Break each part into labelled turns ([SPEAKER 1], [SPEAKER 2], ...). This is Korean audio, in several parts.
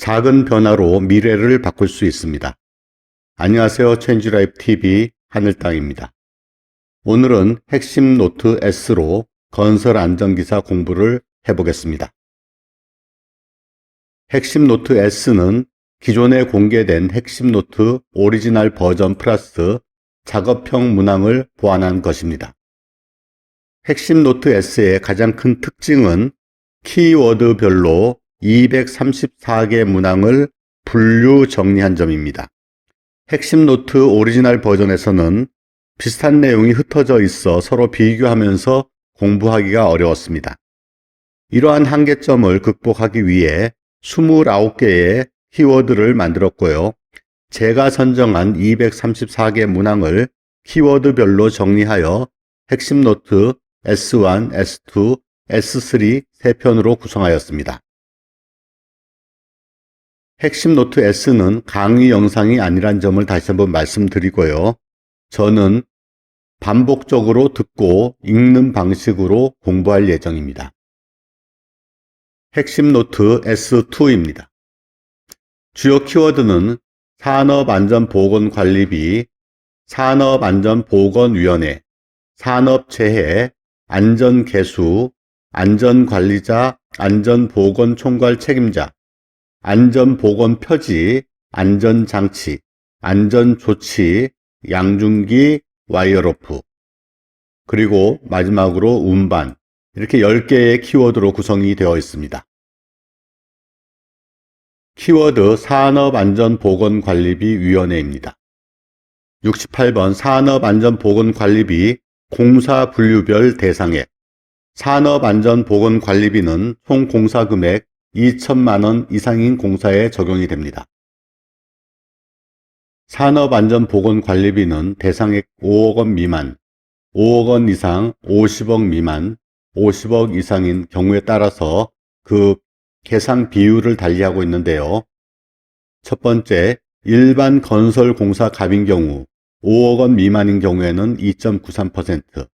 [SPEAKER 1] 작은 변화로 미래를 바꿀 수 있습니다. 안녕하세요. 체인지라이프 TV 하늘땅입니다. 오늘은 핵심 노트 S로 건설 안전기사 공부를 해보겠습니다. 핵심 노트 S는 기존에 공개된 핵심 노트 오리지널 버전 플러스 작업형 문항을 보완한 것입니다. 핵심 노트 S의 가장 큰 특징은 키워드별로 234개 문항을 분류 정리한 점입니다. 핵심 노트 오리지널 버전에서는 비슷한 내용이 흩어져 있어 서로 비교하면서 공부하기가 어려웠습니다. 이러한 한계점을 극복하기 위해 29개의 키워드를 만들었고요. 제가 선정한 234개 문항을 키워드별로 정리하여 핵심 노트 S1, S2, S3 3편으로 구성하였습니다. 핵심 노트 S는 강의 영상이 아니란 점을 다시 한번 말씀드리고요. 저는 반복적으로 듣고 읽는 방식으로 공부할 예정입니다. 핵심 노트 S2입니다. 주요 키워드는 산업안전보건관리비, 산업안전보건위원회, 산업재해, 안전개수, 안전관리자, 안전보건총괄 책임자, 안전보건표지, 안전장치, 안전조치, 양중기, 와이어로프, 그리고 마지막으로 운반, 이렇게 10개의 키워드로 구성이 되어 있습니다. 키워드 산업안전보건관리비위원회입니다. 68번 산업안전보건관리비 공사 분류별 대상액. 산업안전보건관리비는 총 공사금액 2천만원 이상인 공사에 적용이 됩니다. 산업안전보건관리비는 대상액 5억원 미만, 5억원 이상 50억 미만, 50억 이상인 경우에 따라서 그 계상 비율을 달리하고 있는데요. 첫 번째, 일반 건설공사 갑인 경우 5억원 미만인 경우에는 2.93%,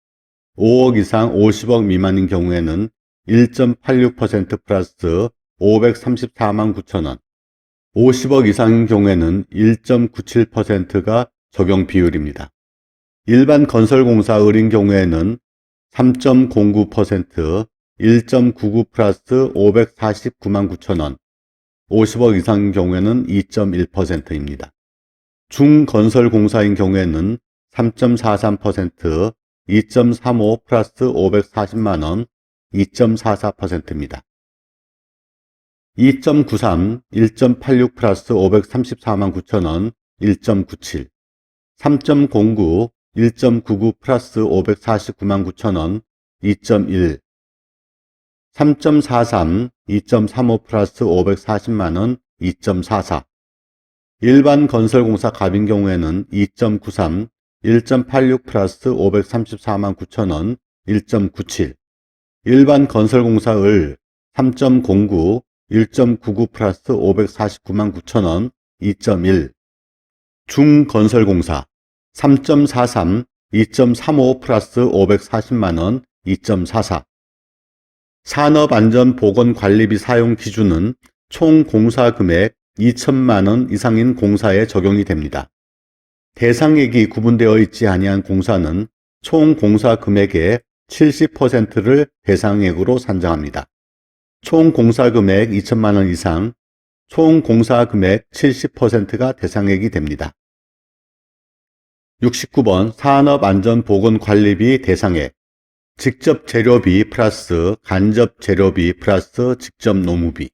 [SPEAKER 1] 5억 이상 50억 미만인 경우에는 1.86% 플러스 534만 9천원, 50억 이상인 경우에는 1.97%가 적용 비율입니다. 일반 건설공사 을인 경우에는 3.09%, 1.99 플러스 549만 9천원, 50억 이상인 경우에는 2.1%입니다. 중건설공사인 경우에는 3.43%, 2.35 플러스 540만원, 2.44%입니다. 2.93, 1.86 플러스 534만 9천원, 1.97, 3.09, 1.99 플러스 549만 9천원, 2.1, 3.43, 2.35 플러스 540만원, 2.44. 일반 건설공사 갑인 경우에는 2.93, 1.86 플러스 534만 9천원, 1.97. 일반 건설공사 을 3.09, 1.99 플러스 549만 9천원, 2.1. 중건설공사 3.43, 2.35 플러스 540만원, 2.44. 산업안전보건관리비 사용 기준은 총 공사금액 2천만원 이상인 공사에 적용이 됩니다. 대상액이 구분되어 있지 아니한 공사는 총 공사금액의 70%를 대상액으로 산정합니다. 총 공사금액 2천만원 이상, 총 공사금액 70%가 대상액이 됩니다. 69번 산업안전보건관리비 대상액. 직접 재료비 플러스 간접 재료비 플러스 직접 노무비.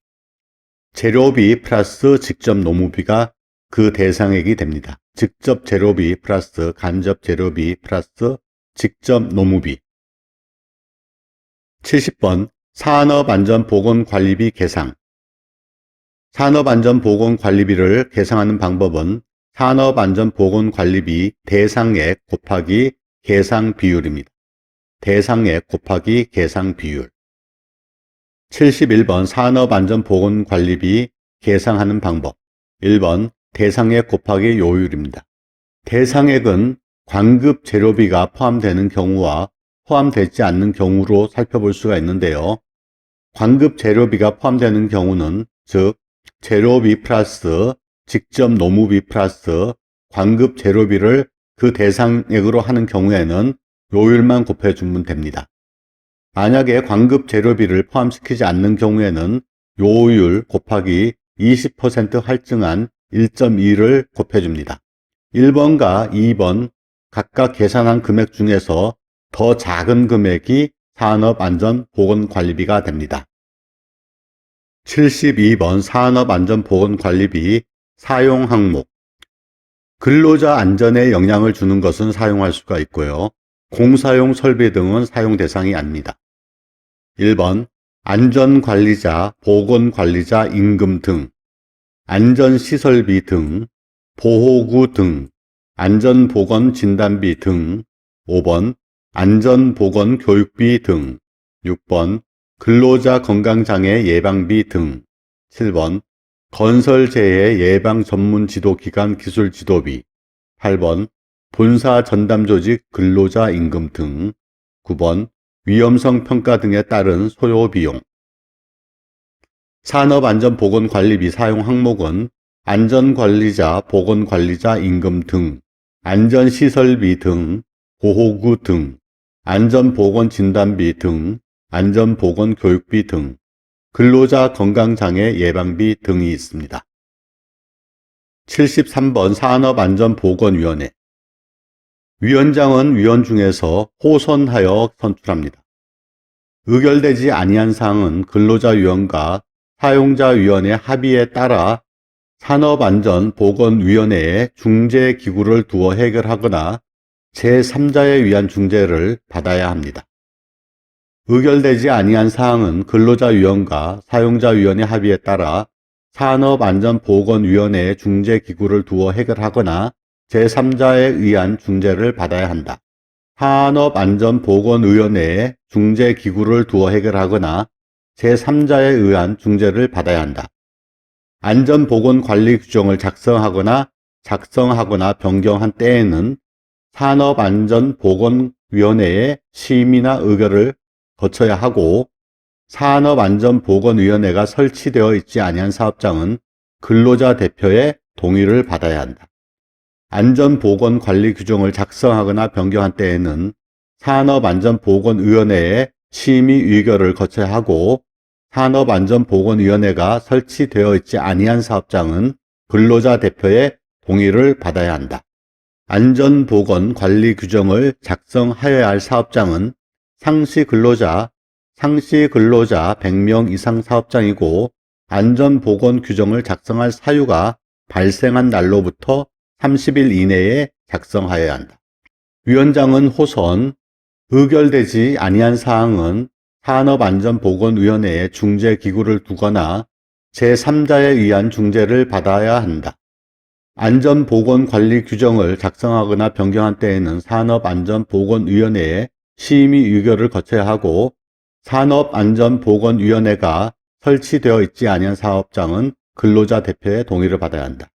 [SPEAKER 1] 재료비 플러스 직접 노무비가 그 대상액이 됩니다. 직접 재료비 플러스 간접 재료비 플러스 직접 노무비. 70번 산업안전보건관리비 계상. 산업안전보건관리비를 계상하는 방법은 산업안전보건관리비 대상액 곱하기 계상 비율입니다. 대상액 곱하기 계상 비율. 71번 산업안전보건관리비 계상하는 방법. 1번 대상액 곱하기 요율입니다. 대상액은 관급 재료비가 포함되는 경우와 포함되지 않는 경우로 살펴볼 수가 있는데요. 관급 재료비가 포함되는 경우는 즉 재료비 플러스 직접 노무비 플러스 관급 재료비를 그 대상액으로 하는 경우에는 요율만 곱해주면 됩니다. 만약에 관급 재료비를 포함시키지 않는 경우에는 요율 곱하기 20% 할증한 1.2를 곱해줍니다. 1번과 2번 각각 계산한 금액 중에서 더 작은 금액이 산업안전보건관리비가 됩니다. 72번 산업안전보건관리비 사용 항목. 근로자 안전에 영향을 주는 것은 사용할 수가 있고요. 공사용 설비 등은 사용 대상이 아닙니다. 1번 안전관리자, 보건관리자 임금 등, 안전시설비 등, 보호구 등, 안전보건진단비 등. 5번 안전보건교육비 등. 6번 근로자 건강장애 예방비 등. 7번 건설재해 예방 전문 지도기관 기술 지도비. 8번 본사 전담조직 근로자 임금 등. 9번 위험성 평가 등에 따른 소요비용. 산업안전보건관리비 사용 항목은 안전관리자, 보건관리자 임금 등, 안전시설비 등, 보호구 등, 안전보건진단비 등, 안전보건교육비 등, 근로자 건강장애 예방비 등이 있습니다. 73번 산업안전보건위원회. 위원장은 위원 중에서 호선하여 선출합니다. 의결되지 아니한 사항은 근로자위원과 사용자위원회 합의에 따라 산업안전보건위원회에 중재기구를 두어 해결하거나 제3자에 의한 중재를 받아야 합니다. 의결되지 아니한 사항은 근로자위원과 사용자위원회 합의에 따라 산업안전보건위원회에 중재기구를 두어 해결하거나 제3자에 의한 중재를 받아야 한다. 산업안전보건위원회에 중재기구를 두어 해결하거나 제3자에 의한 중재를 받아야 한다. 안전보건관리 규정을 작성하거나 변경한 때에는 산업안전보건위원회의 심의나 의결을 거쳐야 하고, 산업안전보건위원회가 설치되어 있지 아니한 사업장은 근로자 대표의 동의를 받아야 한다. 안전보건관리 규정을 작성하거나 변경한 때에는 산업안전보건위원회의 심의 의결을 거쳐야 하고, 산업안전보건위원회가 설치되어 있지 아니한 사업장은 근로자 대표의 동의를 받아야 한다. 안전보건관리 규정을 작성하여야 할 사업장은 상시근로자 100명 이상 사업장이고, 안전보건 규정을 작성할 사유가 발생한 날로부터 30일 이내에 작성하여야 한다. 위원장은 호선, 의결되지 아니한 사항은 산업안전보건위원회에 중재기구를 두거나 제3자에 의한 중재를 받아야 한다. 안전보건관리 규정을 작성하거나 변경한 때에는 산업안전보건위원회에 심의 의결을 거쳐야 하고, 산업안전보건위원회가 설치되어 있지 아니한 사업장은 근로자 대표의 동의를 받아야 한다.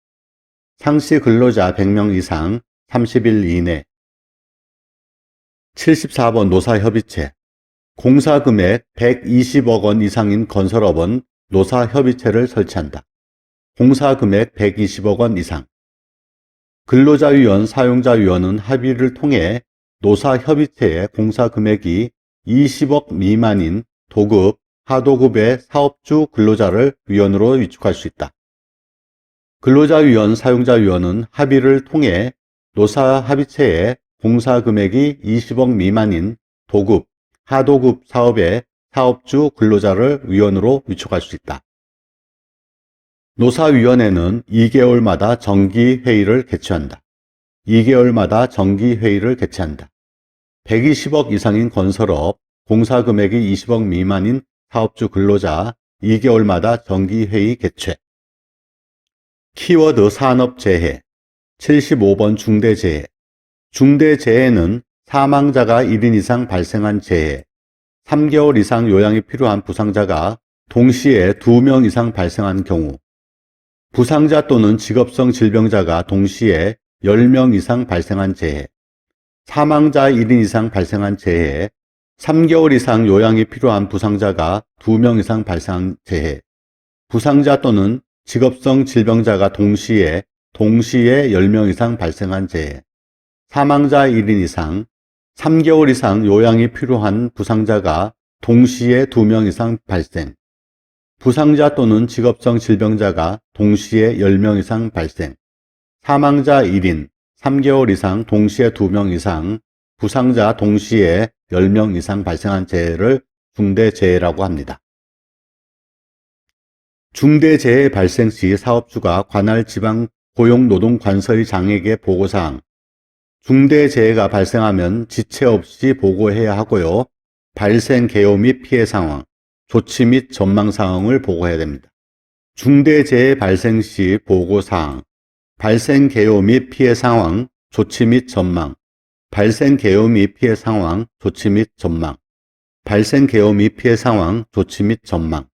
[SPEAKER 1] 상시 근로자 100명 이상 30일 이내. 74번 노사협의체. 공사금액 120억 원 이상인 건설업은 노사협의체를 설치한다. 공사금액 120억 원 이상. 근로자위원, 사용자위원은 합의를 통해 노사협의체의 공사금액이 20억 미만인 도급, 하도급의 사업주 근로자를 위원으로 위촉할 수 있다. 근로자위원, 사용자위원은 합의를 통해 노사합의체의 공사금액이 20억 미만인 도급, 하도급 사업의 사업주 근로자를 위원으로 위촉할 수 있다. 노사위원회는 2개월마다 정기회의를 개최한다. 2개월마다 정기회의를 개최한다. 120억 이상인 건설업, 공사금액이 20억 미만인 사업주 근로자, 2개월마다 정기회의 개최. 키워드 산업재해. 75번 중대재해. 중대재해는 사망자가 1인 이상 발생한 재해, 3개월 이상 요양이 필요한 부상자가 동시에 2명 이상 발생한 경우, 부상자 또는 직업성 질병자가 동시에 10명 이상 발생한 재해, 사망자 1인 이상 발생한 재해, 3개월 이상 요양이 필요한 부상자가 2명 이상 발생한 재해, 부상자 또는 직업성 질병자가 동시에 10명 이상 발생한 재해, 사망자 1인 이상, 3개월 이상 요양이 필요한 부상자가 동시에 2명 이상 발생, 부상자 또는 직업성 질병자가 동시에 10명 이상 발생, 사망자 1인, 3개월 이상 동시에 2명 이상, 부상자 동시에 10명 이상 발생한 재해를 중대재해라고 합니다. 중대재해 발생 시 사업주가 관할 지방 고용노동관서의 장에게 보고사항, 중대재해가 발생하면 지체 없이 보고해야 하고요. 발생 개요 및 피해 상황, 조치 및 전망 사항을 보고해야 됩니다. 중대재해 발생 시 보고사항, 발생 개요 및 피해 상황, 조치 및 전망, 발생 개요 및 피해 상황, 조치 및 전망, 발생 개요 및 피해 상황, 조치 및 전망.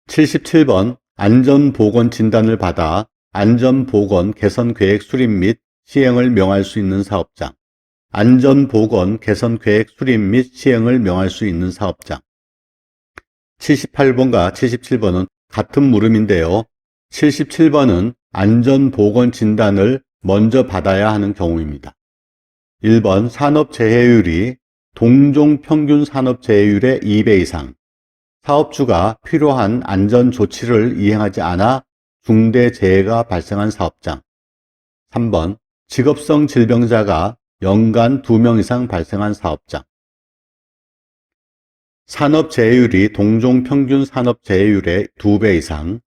[SPEAKER 1] 77번 안전보건 진단을 받아 안전보건 개선 계획 수립 및 시행을 명할 수 있는 사업장. 안전보건 개선 계획 수립 및 시행을 명할 수 있는 사업장. 78번과 77번은 같은 물음인데요. 77번은 안전보건 진단을 먼저 받아야 하는 경우입니다. 1번 산업재해율이 동종 평균 산업재해율의 2배 이상, 사업주가 필요한 안전조치를 이행하지 않아 중대재해가 발생한 사업장. 3번 직업성 질병자가 연간 2명 이상 발생한 사업장. 산업재해율이 동종평균 산업재해율의 2배 이상,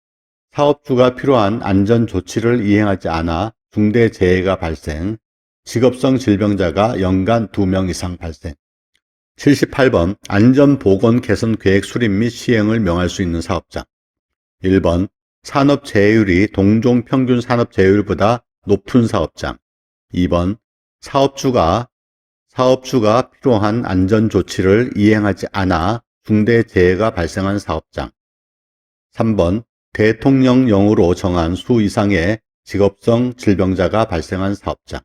[SPEAKER 1] 사업주가 필요한 안전조치를 이행하지 않아 중대재해가 발생, 직업성 질병자가 연간 2명 이상 발생. 78번 안전보건 개선 계획 수립 및 시행을 명할 수 있는 사업장. 1번 산업재해율이 동종평균 산업재해율보다 높은 사업장. 2번 사업주가 필요한 안전조치를 이행하지 않아 중대재해가 발생한 사업장. 3번 대통령령으로 정한 수 이상의 직업성 질병자가 발생한 사업장.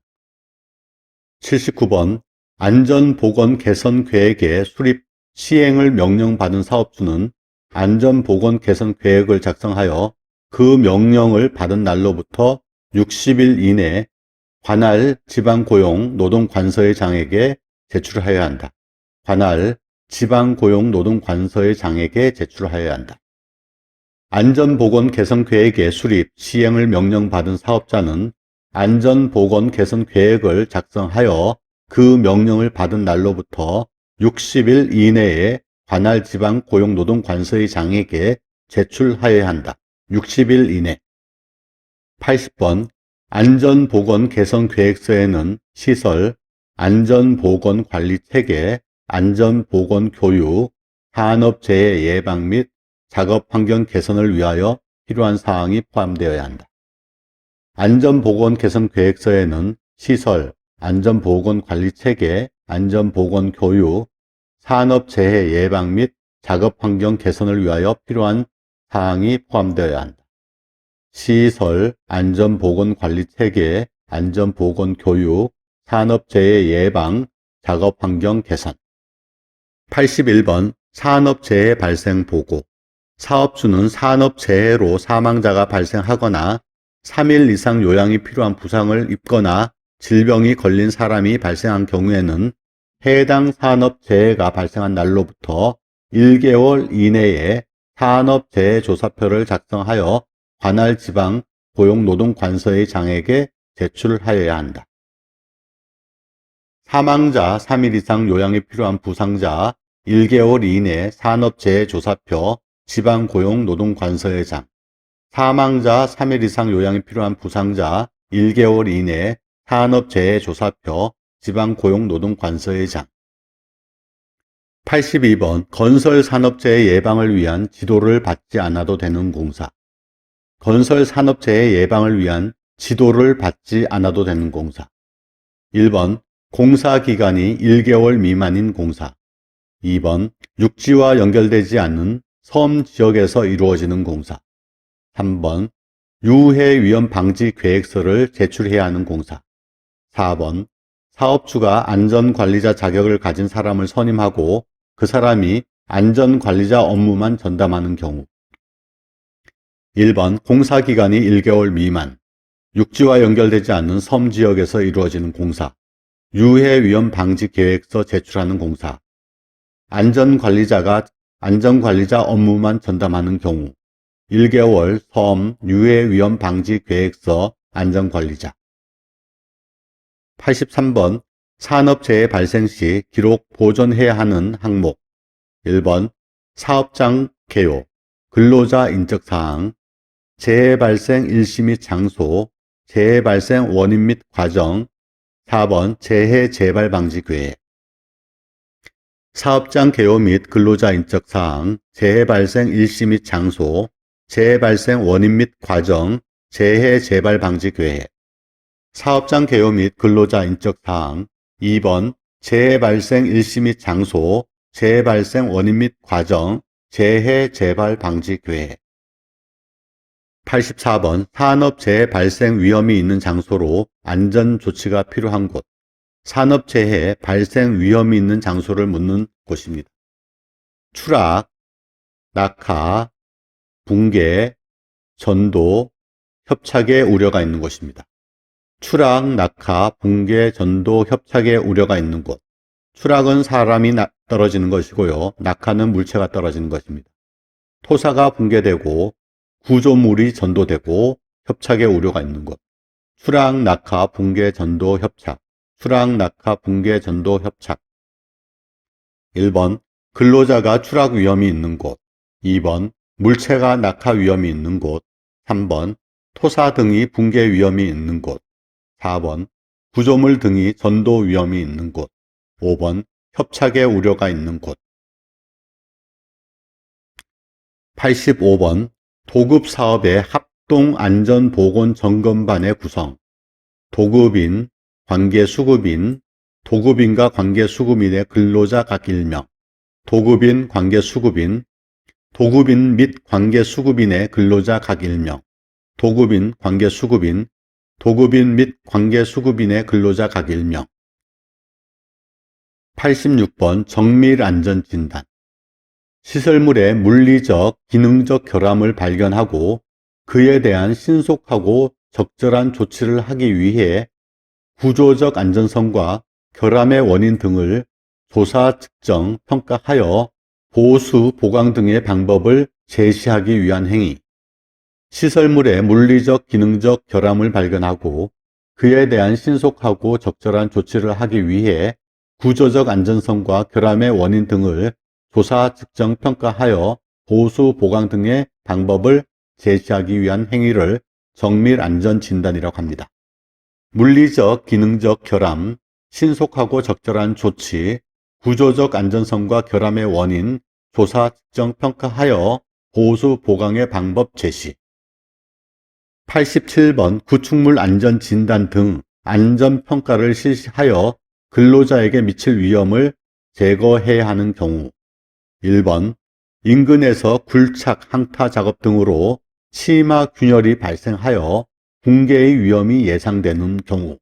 [SPEAKER 1] 79번 안전보건 개선 계획의 수립, 시행을 명령받은 사업주는 안전보건 개선 계획을 작성하여 그 명령을 받은 날로부터 60일 이내 관할 지방고용노동관서의 장에게 제출하여야 한다. 관할 지방고용노동관서의 장에게 제출하여야 한다. 안전보건 개선 계획의 수립, 시행을 명령받은 사업자는 안전보건 개선 계획을 작성하여 그 명령을 받은 날로부터 60일 이내에 관할 지방고용노동관서의 장에게 제출하여야 한다. 60일 이내. 80번 안전보건 개선 계획서에는 시설, 안전보건관리체계, 안전보건교육, 산업재해 예방 및 작업환경 개선을 위하여 필요한 사항이 포함되어야 한다. 안전보건 개선 계획서에는 시설, 안전보건관리체계, 안전보건교육, 산업재해 예방 및 작업환경 개선을 위하여 필요한 사항이 포함되어야 한다. 시설, 안전보건관리체계, 안전보건교육, 산업재해 예방, 작업환경 개선. 81번 산업재해 발생 보고. 사업주는 산업재해로 사망자가 발생하거나 3일 이상 요양이 필요한 부상을 입거나 질병이 걸린 사람이 발생한 경우에는 해당 산업재해가 발생한 날로부터 1개월 이내에 산업재해조사표를 작성하여 관할 지방 고용노동관서의 장에게 제출하여야 한다. 사망자 3일 이상 요양이 필요한 부상자 1개월 이내 산업재해조사표 지방고용노동관서의 장, 사망자 3일 이상 요양이 필요한 부상자 1개월 이내 산업재해조사표 지방고용노동관서의 장. 82번 건설산업재해 예방을 위한 지도를 받지 않아도 되는 공사. 건설산업재해 예방을 위한 지도를 받지 않아도 되는 공사. 1번 공사기간이 1개월 미만인 공사. 2번 육지와 연결되지 않는 섬 지역에서 이루어지는 공사. 3번 유해위험 방지 계획서를 제출해야 하는 공사. 4번 사업주가 안전관리자 자격을 가진 사람을 선임하고 그 사람이 안전관리자 업무만 전담하는 경우. 1번 공사기간이 1개월 미만, 육지와 연결되지 않는 섬 지역에서 이루어지는 공사, 유해위험 방지 계획서 제출하는 공사, 안전관리자가 안전관리자 업무만 전담하는 경우, 1개월 섬 유해위험 방지 계획서 안전관리자. 83번 산업재해 발생 시 기록 보존해야 하는 항목. 1번 사업장 개요, 근로자 인적사항, 재해 발생 일시 및 장소, 재해 발생 원인 및 과정. 4번 재해 재발 방지 계획. 사업장 개요 및 근로자 인적사항, 재해 발생 일시 및 장소, 재해 발생 원인 및 과정, 재해 재발 방지 계획. 사업장 개요 및 근로자 인적사항. 2번 재해 발생 일시 및 장소, 재해 발생 원인 및 과정, 재해 재발 방지 계획. 84번 산업재해 발생 위험이 있는 장소로 안전조치가 필요한 곳. 산업재해 발생 위험이 있는 장소를 묻는 곳입니다. 추락, 낙하, 붕괴, 전도, 협착의 우려가 있는 곳입니다. 추락, 낙하, 붕괴, 전도, 협착의 우려가 있는 곳. 추락은 사람이 떨어지는 것이고요. 낙하는 물체가 떨어지는 것입니다. 토사가 붕괴되고 구조물이 전도되고 협착의 우려가 있는 곳. 추락, 낙하, 붕괴, 전도, 협착. 추락, 낙하, 붕괴, 전도, 협착. 1번 근로자가 추락 위험이 있는 곳. 2번 물체가 낙하 위험이 있는 곳. 3번 토사 등이 붕괴 위험이 있는 곳. 4번 구조물 등이 전도 위험이 있는 곳. 5번 협착의 우려가 있는 곳. 85번 도급사업의 합동안전보건점검반의 구성. 도급인, 관계수급인, 도급인과 관계수급인의 근로자 각 1명, 도급인, 관계수급인, 도급인 및 관계수급인의 근로자 각 1명, 도급인, 관계수급인, 도급인 및 관계수급인의 근로자 각 1명. 86번 정밀안전진단. 시설물의 물리적, 기능적 결함을 발견하고 그에 대한 신속하고 적절한 조치를 하기 위해 구조적 안전성과 결함의 원인 등을 조사, 측정, 평가하여 보수, 보강 등의 방법을 제시하기 위한 행위. 시설물의 물리적, 기능적 결함을 발견하고 그에 대한 신속하고 적절한 조치를 하기 위해 구조적 안전성과 결함의 원인 등을 조사, 측정, 평가하여 보수, 보강 등의 방법을 제시하기 위한 행위를 정밀안전진단이라고 합니다. 물리적, 기능적 결함, 신속하고 적절한 조치, 구조적 안전성과 결함의 원인, 조사, 측정, 평가하여 보수, 보강의 방법 제시. 87번 구축물 안전진단 등 안전평가를 실시하여 근로자에게 미칠 위험을 제거해야 하는 경우. 1번 인근에서 굴착, 항타 작업 등으로 치마 균열이 발생하여 붕괴의 위험이 예상되는 경우.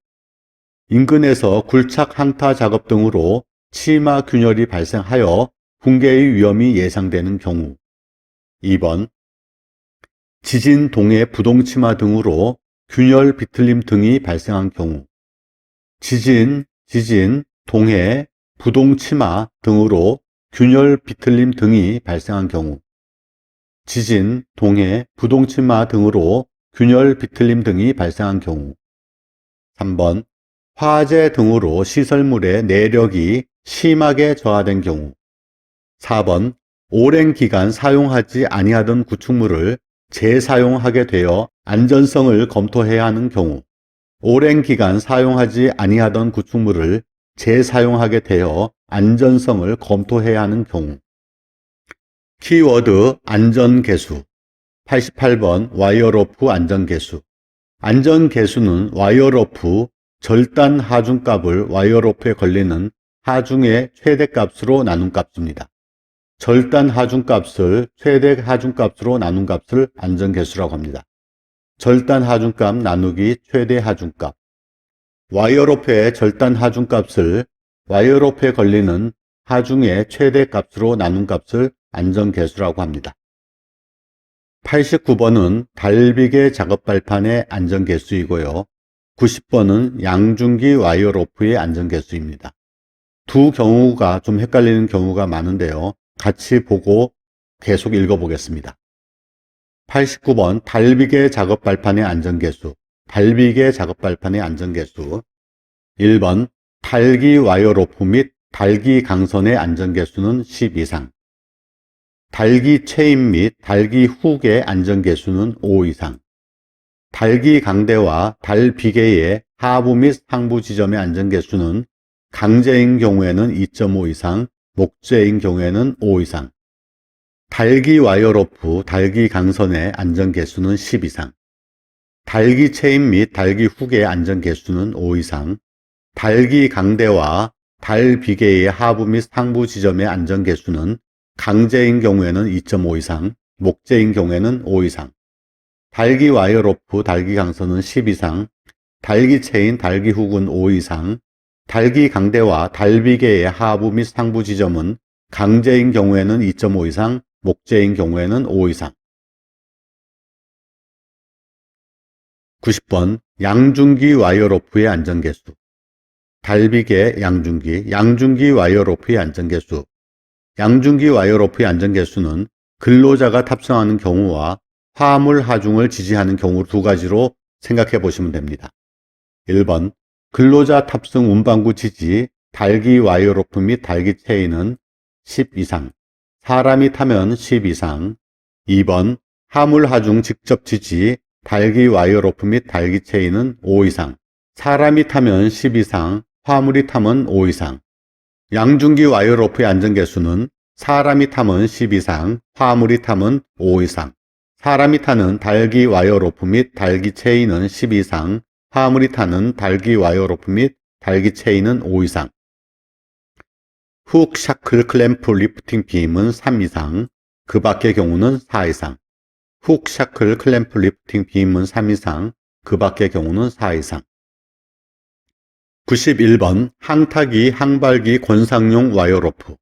[SPEAKER 1] 인근에서 굴착, 항타 작업 등으로 치마 균열이 발생하여 붕괴의 위험이 예상되는 경우. 2번 지진, 동해, 부동치마 등으로 균열, 비틀림 등이 발생한 경우. 지진, 동해, 부동치마 등으로 균열, 비틀림 등이 발생한 경우. 지진, 동해, 부동치마 등으로 균열, 비틀림 등이 발생한 경우. 3번 화재 등으로 시설물의 내력이 심하게 저하된 경우. 4번 오랜 기간 사용하지 아니하던 구축물을 재사용하게 되어 안전성을 검토해야 하는 경우. 오랜 기간 사용하지 아니하던 구축물을 재사용하게 되어 안전성을 검토해야 하는 경우. 키워드 안전개수. 88번 와이어로프 안전개수. 안전개수는 와이어로프 절단 하중값을 와이어로프에 걸리는 하중의 최대값으로 나눈 값입니다. 절단 하중값을 최대 하중값으로 나눈 값을 안전개수라고 합니다. 절단 하중값 나누기 최대 하중값. 와이어로프의 절단 하중값을 와이어로프에 걸리는 하중의 최대 값으로 나눈 값을 안전개수라고 합니다. 89번은 달비계 작업 발판의 안전 개수이고요. 90번은 양중기 와이어 로프의 안전 개수입니다. 두 경우가 좀 헷갈리는 경우가 많은데요. 같이 보고 계속 읽어보겠습니다. 89번 달비계 작업 발판의 안전 개수. 달비계 작업 발판의 안전 개수. 1번 달기 와이어 로프 및 달기 강선의 안전 개수는 10 이상. 달기 체인 및 달기 훅의 안전 개수는 5 이상. 달기 강대와 달비계의 하부 및 상부 지점의 안전 개수는 강제인 경우에는 2.5 이상, 목재인 경우에는 5 이상. 달기 와이어 로프, 달기 강선의 안전 개수는 10 이상. 달기 체인 및 달기 훅의 안전 개수는 5 이상. 달기 강대와 달비계의 하부 및 상부 지점의 안전 개수는 강제인 경우에는 2.5 이상, 목재인 경우에는 5 이상. 달기 와이어 로프, 달기 강선은 10 이상, 달기 체인, 달기 훅은 5 이상, 달기 강대와 달비계의 하부 및 상부 지점은 강제인 경우에는 2.5 이상, 목재인 경우에는 5 이상. 90번 양중기 와이어 로프의 안전 개수. 달비계 양중기, 양중기 와이어 로프의 안전 개수. 양중기 와이어 로프의 안전 개수는 근로자가 탑승하는 경우와 화물 하중을 지지하는 경우 두 가지로 생각해 보시면 됩니다. 1번 근로자 탑승 운반구 지지 달기 와이어 로프 및 달기 체인은 10 이상, 사람이 타면 10 이상. 2번 화물 하중 직접 지지 달기 와이어 로프 및 달기 체인은 5 이상, 사람이 타면 10 이상, 화물이 타면 5 이상. 양중기 와이어 로프의 안전 개수는 사람이 타면 10 이상, 화물이 타면 5 이상. 사람이 타는 달기 와이어 로프 및 달기 체인은 10 이상, 화물이 타는 달기 와이어 로프 및 달기 체인은 5 이상. 훅 샤클 클램프 리프팅 빔은 3 이상, 그 밖의 경우는 4 이상. 훅 샤클 클램프 리프팅 빔은 3 이상, 그 밖의 경우는 4 이상. 91번 항타기 항발기 권상용 와이어 로프.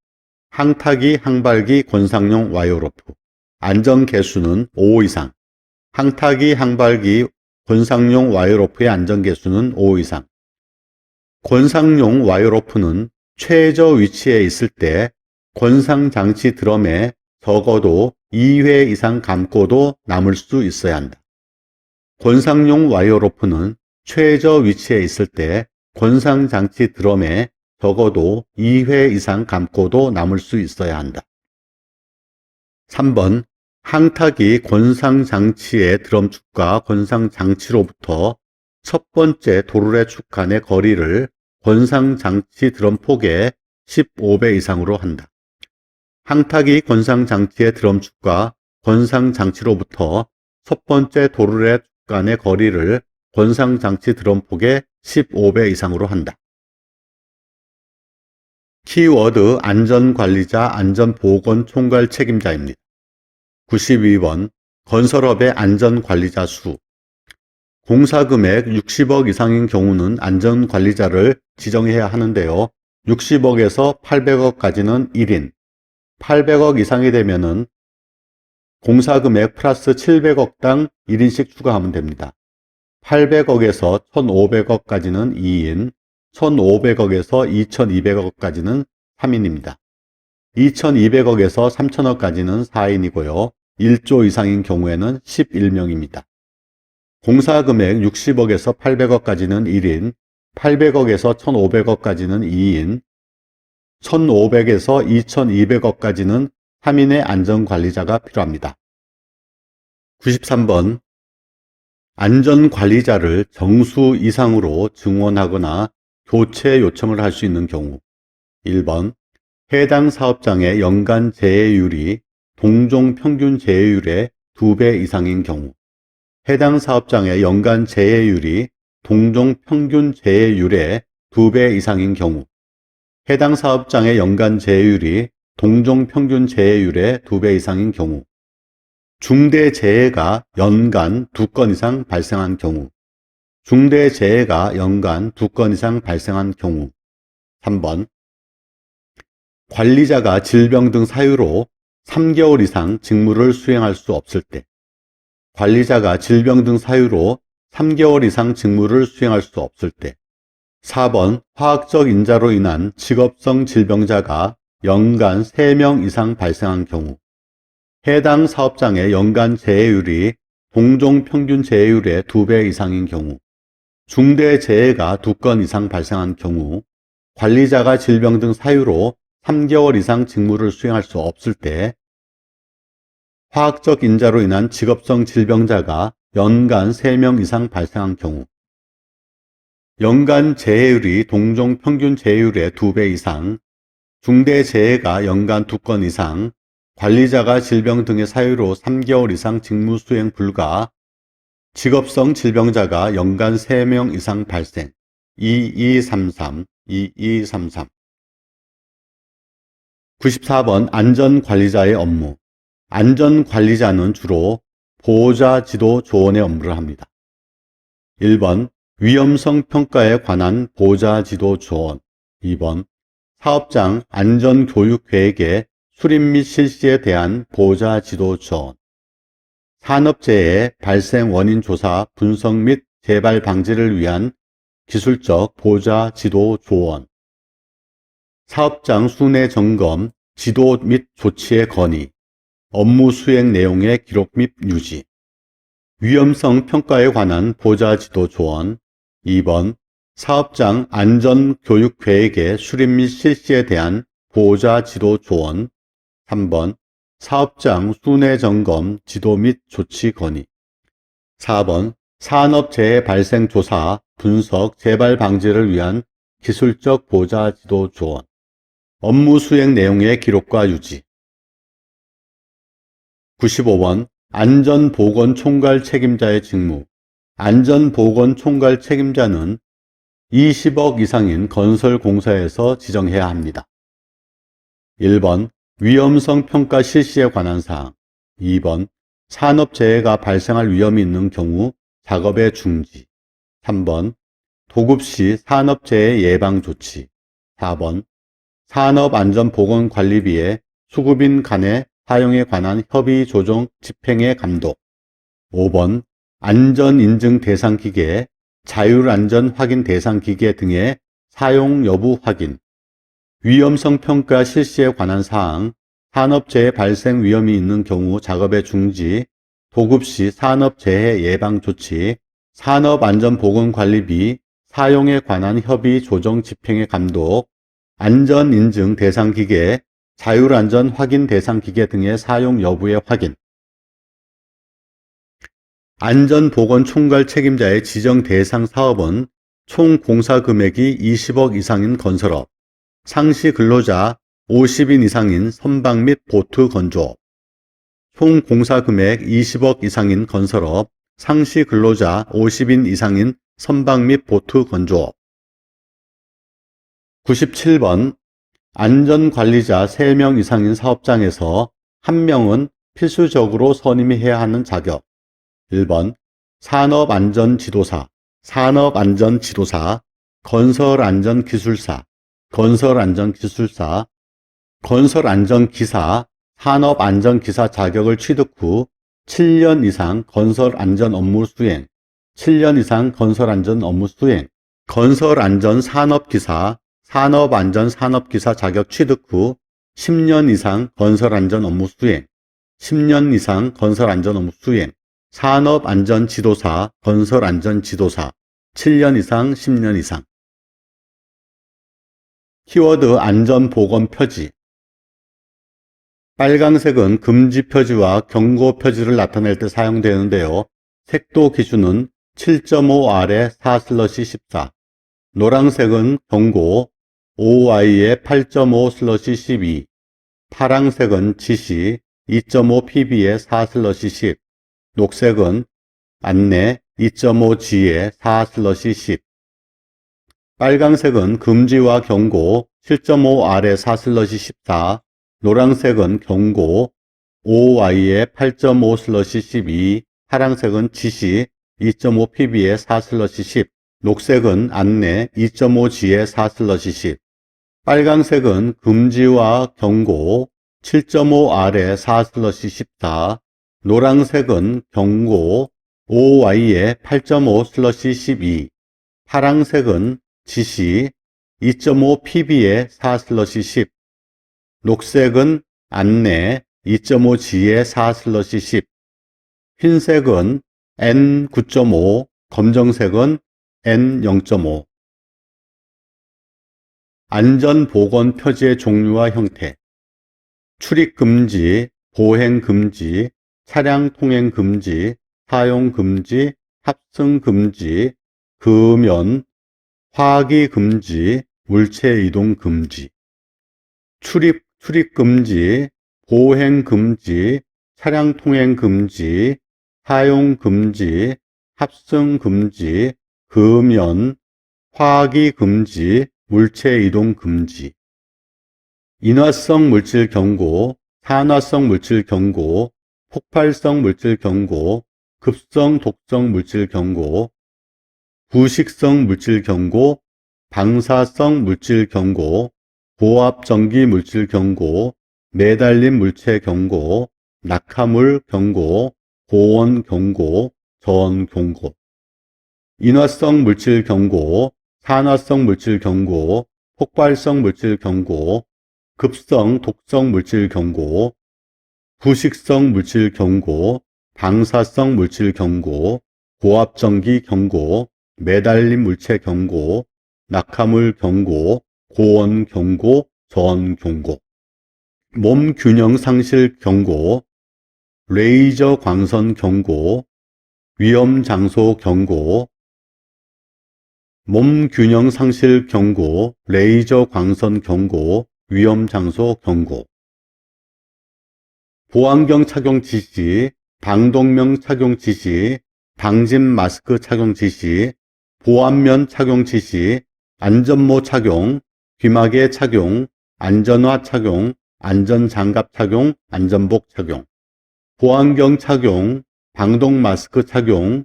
[SPEAKER 1] 항타기 항발기 권상용 와이어 로프. 안전 개수는 5 이상. 항타기 항발기 권상용 와이어 로프의 안전 개수는 5 이상. 권상용 와이어 로프는 최저 위치에 있을 때 권상 장치 드럼에 적어도 2회 이상 감고도 남을 수 있어야 한다. 권상용 와이어 로프는 최저 위치에 있을 때 권상 장치 드럼에 적어도 2회 이상 감고도 남을 수 있어야 한다. 3번 항타기 권상장치의 드럼축과 권상장치로부터 첫 번째 도르래 축 간의 거리를 권상장치 드럼폭의 15배 이상으로 한다. 항타기 권상장치의 드럼축과 권상장치로부터 첫 번째 도르래 축 간의 거리를 권상장치 드럼폭의 15배 이상으로 한다. 키워드 안전관리자 안전보건 총괄 책임자입니다. 92번 건설업의 안전관리자 수. 공사금액 60억 이상인 경우는 안전관리자를 지정해야 하는데요. 60억에서 800억까지는 1인, 800억 이상이 되면은 공사금액 플러스 700억당 1인씩 추가하면 됩니다. 800억에서 1500억까지는 2인, 1500억에서 2200억까지는 3인입니다. 2200억에서 3000억까지는 4인이고요. 1조 이상인 경우에는 11명입니다. 공사금액 60억에서 800억까지는 1인, 800억에서 1500억까지는 2인, 1500에서 2200억까지는 3인의 안전관리자가 필요합니다. 93번 안전관리자를 정수 이상으로 증원하거나 교체 요청을 할 수 있는 경우. 1번 해당 사업장의 연간 재해율이 동종 평균 재해율의 2배 이상인 경우. 해당 사업장의 연간 재해율이 동종 평균 재해율의 2배 이상인 경우. 해당 사업장의 연간 재해율이 동종 평균 재해율의 2배 이상인 경우. 중대 재해가 연간 2건 이상 발생한 경우. 중대 재해가 연간 2건 이상 발생한 경우. 3번 관리자가 질병 등 사유로 3개월 이상 직무를 수행할 수 없을 때. 관리자가 질병 등 사유로 3개월 이상 직무를 수행할 수 없을 때. 4번 화학적 인자로 인한 직업성 질병자가 연간 3명 이상 발생한 경우. 해당 사업장의 연간 재해율이 동종 평균 재해율의 2배 이상인 경우, 중대 재해가 2건 이상 발생한 경우, 관리자가 질병 등 사유로 3개월 이상 직무를 수행할 수 없을 때, 화학적 인자로 인한 직업성 질병자가 연간 3명 이상 발생한 경우, 연간 재해율이 동종 평균 재해율의 2배 이상, 중대 재해가 연간 2건 이상, 관리자가 질병 등의 사유로 3개월 이상 직무 수행 불가, 직업성 질병자가 연간 3명 이상 발생. 2233, 2233. 94번 안전관리자의 업무. 안전관리자는 주로 보호자 지도 조언의 업무를 합니다. 1번 위험성 평가에 관한 보호자 지도 조언. 2번 사업장 안전교육 계획의 수립 및 실시에 대한 보호자 지도 조언. 산업재해 발생 원인 조사, 분석 및 재발 방지를 위한 기술적 보호자 지도 조언. 사업장 순회 점검, 지도 및 조치의 건의, 업무 수행 내용의 기록 및 유지. 위험성 평가에 관한 보호자 지도 조언. 2번 사업장 안전 교육 계획의 수립 및 실시에 대한 보호자 지도 조언. 3번 사업장 순회 점검, 지도 및 조치 건의. 4번 산업재해 발생 조사, 분석, 재발 방지를 위한 기술적 보호자 지도 조언. 업무 수행 내용의 기록과 유지. 95번 안전보건 총괄 책임자의 직무. 안전보건 총괄 책임자는 20억 이상인 건설공사에서 지정해야 합니다. 1번 위험성 평가 실시에 관한 사항. 2번 산업재해가 발생할 위험이 있는 경우 작업의 중지. 3번 도급 시 산업재해 예방 조치. 4번 산업안전보건관리비의 수급인 간의 사용에 관한 협의 조정 집행의 감독. 5번 안전인증 대상 기계, 자율안전 확인 대상 기계 등의 사용 여부 확인. 위험성 평가 실시에 관한 사항, 산업재해 발생 위험이 있는 경우 작업의 중지, 도급 시 산업재해 예방 조치, 산업안전보건관리비 사용에 관한 협의 조정 집행의 감독, 안전인증 대상 기계, 자율안전 확인 대상 기계 등의 사용 여부의 확인. 안전보건 총괄 책임자의 지정 대상 사업은 총 공사 금액이 20억 이상인 건설업, 상시 근로자 50인 이상인 선박 및 보트 건조업, 총 공사 금액 20억 이상인 건설업, 상시 근로자 50인 이상인 선박 및 보트 건조업. 97번 안전관리자 3명 이상인 사업장에서 1명은 필수적으로 선임해야 하는 자격. 1번 산업안전지도사, 산업안전지도사, 건설안전기술사, 건설안전기술사, 건설안전기사, 산업안전기사 자격을 취득 후 7년 이상 건설안전 업무 수행, 7년 이상 건설안전 업무 수행, 건설안전산업기사, 산업안전산업기사 자격 취득 후 10년 이상 건설안전 업무 수행, 10년 이상 건설안전 업무 수행, 산업안전지도사, 건설안전지도사, 7년 이상, 10년 이상. 키워드 안전보건 표지. 빨강색은 금지 표지와 경고 표지를 나타낼 때 사용되는데요. 색도 기준은 7.5 아래 4/14. 노란색은 경고, OI에 8.5/12. 파랑색은 지시, 2.5 pb에 4/10. 녹색은 안내, 2.5g에 4/10. 빨강색은 금지와 경고, 7.5 아래 4/14. 노란색은 경고, OI에 8.5/12. 파랑색은 지시, 2.5 pb에 4/10. 녹색은 안내, 2.5g에 4/10. 빨강색은 금지와 경고, 7.5 아래 4/14. 노란색은 경고 OY에 8.5/12, 파랑색은 지시 2.5pb에 4/10, 녹색은 안내 2.5g에 4/10, 흰색은 N9.5, 검정색은 N0.5. 안전보건 표지의 종류와 형태. 출입금지, 보행금지, 차량통행금지, 사용금지, 합승금지, 금연, 화기금지, 물체이동금지. 출입금지, 보행금지, 차량통행금지, 사용금지, 합승금지, 금연, 화기금지, 물체이동금지. 인화성 물질 경고, 산화성 물질 경고, 폭발성 물질 경고, 급성 독성 물질 경고, 부식성 물질 경고, 방사성 물질 경고, 고압전기 물질 경고, 매달림 물체 경고, 낙하물 경고, 고온 경고, 저온 경고. 인화성 물질 경고, 산화성 물질 경고, 폭발성 물질 경고, 급성 독성 물질 경고, 부식성 물질 경고, 방사성 물질 경고, 고압전기 경고, 매달림 물체 경고, 낙하물 경고, 고온 경고, 저온 경고. 몸 균형 상실 경고, 레이저 광선 경고, 위험 장소 경고. 몸 균형 상실 경고, 레이저 광선 경고, 위험 장소 경고. 보안경 착용 지시, 방독면 착용 지시, 방진 마스크 착용 지시, 보안면 착용 지시, 안전모 착용, 귀마개 착용, 안전화 착용, 안전장갑 착용, 안전복 착용. 보안경 착용, 방독 마스크 착용,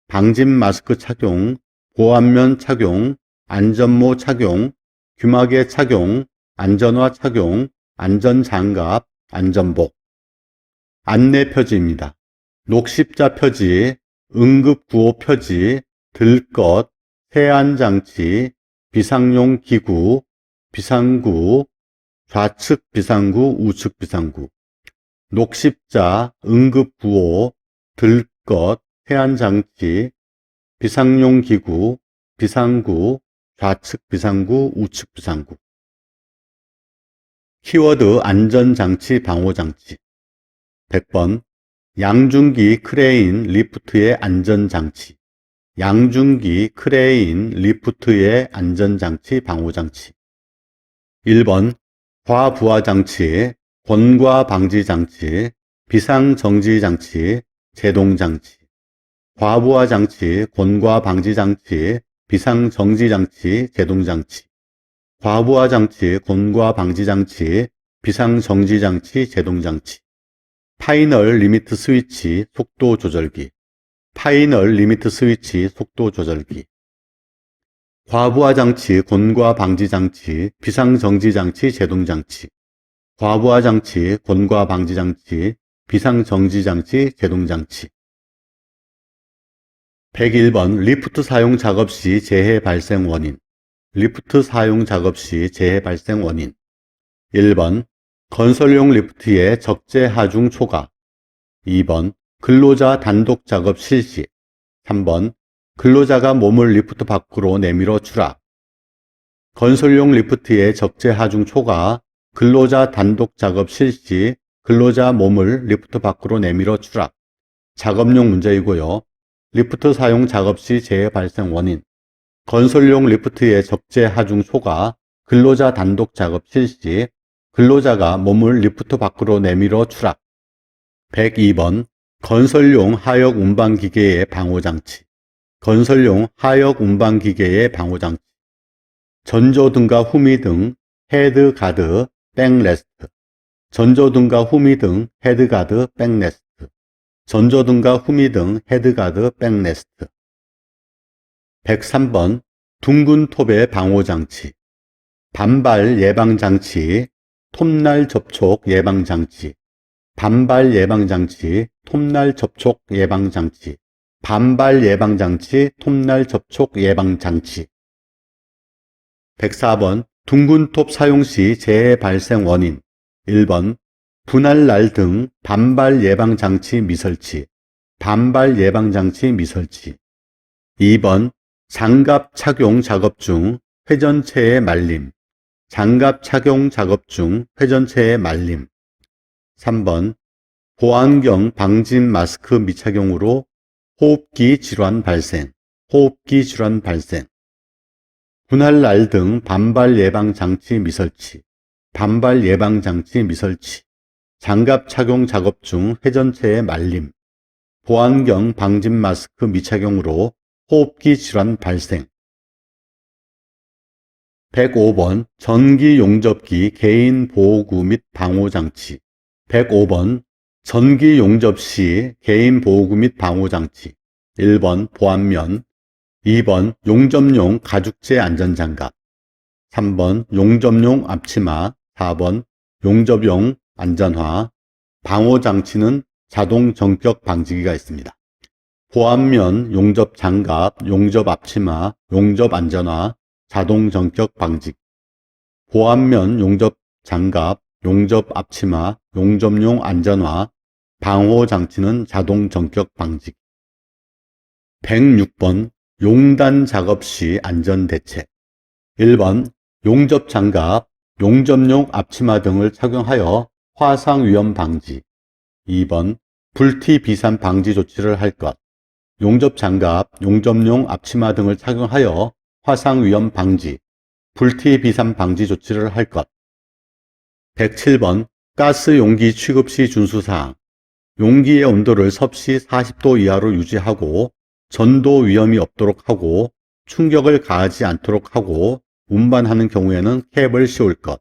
[SPEAKER 1] 방진 마스크 착용, 보안면 착용, 안전모 착용, 귀마개 착용, 안전화 착용, 안전장갑, 안전복. 안내 표지입니다. 녹십자 표지, 응급구호 표지, 들것, 세안장치, 비상용 기구, 비상구, 좌측 비상구, 우측 비상구. 녹십자, 응급구호, 들것, 세안장치, 비상용 기구, 비상구, 좌측 비상구, 우측 비상구. 키워드 안전장치, 방호장치. 100번 양중기 크레인 리프트의 안전장치. 양중기 크레인 리프트의 안전장치, 방호장치. 1번 과부하장치, 권과방지장치, 비상정지장치, 제동장치. 과부하장치, 권과방지장치, 비상정지장치, 제동장치. 과부하장치, 권과방지장치, 비상정지장치, 제동장치. 파이널 리미트 스위치, 속도 조절기. 파이널 리미트 스위치, 속도 조절기. 과부하장치, 권과방지장치, 비상정지장치, 제동장치. 과부하장치, 권과방지장치, 비상정지장치, 제동장치. 101번 리프트 사용 작업 시 재해 발생 원인. 리프트 사용 작업 시 재해 발생 원인. 1번 건설용 리프트의 적재 하중 초과. 2번 근로자 단독 작업 실시. 3번 근로자가 몸을 리프트 밖으로 내밀어 추락. 건설용 리프트의 적재 하중 초과, 근로자 단독 작업 실시, 근로자 몸을 리프트 밖으로 내밀어 추락. 작업용 문제이고요. 리프트 사용 작업 시 재해 발생 원인. 건설용 리프트의 적재 하중 초과, 근로자 단독 작업 실시, 근로자가 몸을 리프트 밖으로 내밀어 추락. 102번 건설용 하역 운반기계의 방호장치. 건설용 하역 운반기계의 방호장치. 전조등과 후미등, 헤드가드, 백레스트. 전조등과 후미등, 헤드가드, 백레스트. 전조등과 후미등, 헤드가드, 백레스트. 103번 둥근 톱의 방호장치. 반발 예방장치, 톱날 접촉 예방장치. 반발 예방장치, 톱날 접촉 예방장치, 반발 예방장치, 톱날 접촉 예방장치. 104번 둥근 톱 사용 시 재해 발생 원인. 1번 분할 등 반발 예방장치 미설치, 반발 예방장치 미설치. 2번 장갑 착용 작업 중 회전체의 말림, 장갑 착용 작업 중 회전체의 말림. 3번 보안경 방진 마스크 미착용으로 호흡기 질환 발생, 호흡기 질환 발생. 분할 등 반발 예방장치 미설치, 반발 예방장치 미설치. 장갑 착용 작업 중 회전체의 말림, 보안경 방진 마스크 미착용으로 호흡기 질환 발생. 105번 전기 용접기 개인 보호구 및 방호장치. 105번 전기 용접 시 개인 보호구 및 방호장치. 1번 보안면, 2번 용접용 가죽재 안전장갑, 3번 용접용 앞치마, 4번 용접용 안전화. 방호장치는 자동 전격 방지기가 있습니다. 보안면 용접 장갑, 용접 앞치마, 용접 안전화, 자동 전격 방지. 보안면 용접 장갑, 용접 앞치마, 용접용 안전화, 방호 장치는 자동 전격 방지. 106번 용단 작업 시 안전 대책. 1번 용접 장갑, 용접용 앞치마 등을 착용하여 화상 위험 방지. 2번 불티 비산 방지 조치를 할 것. 용접 장갑, 용접용 앞치마 등을 착용하여 화상 위험 방지, 불티 비산 방지 조치를 할 것. 107번 가스 용기 취급 시 준수사항. 용기의 온도를 섭씨 40도 이하로 유지하고 전도 위험이 없도록 하고 충격을 가하지 않도록 하고 운반하는 경우에는 캡을 씌울 것.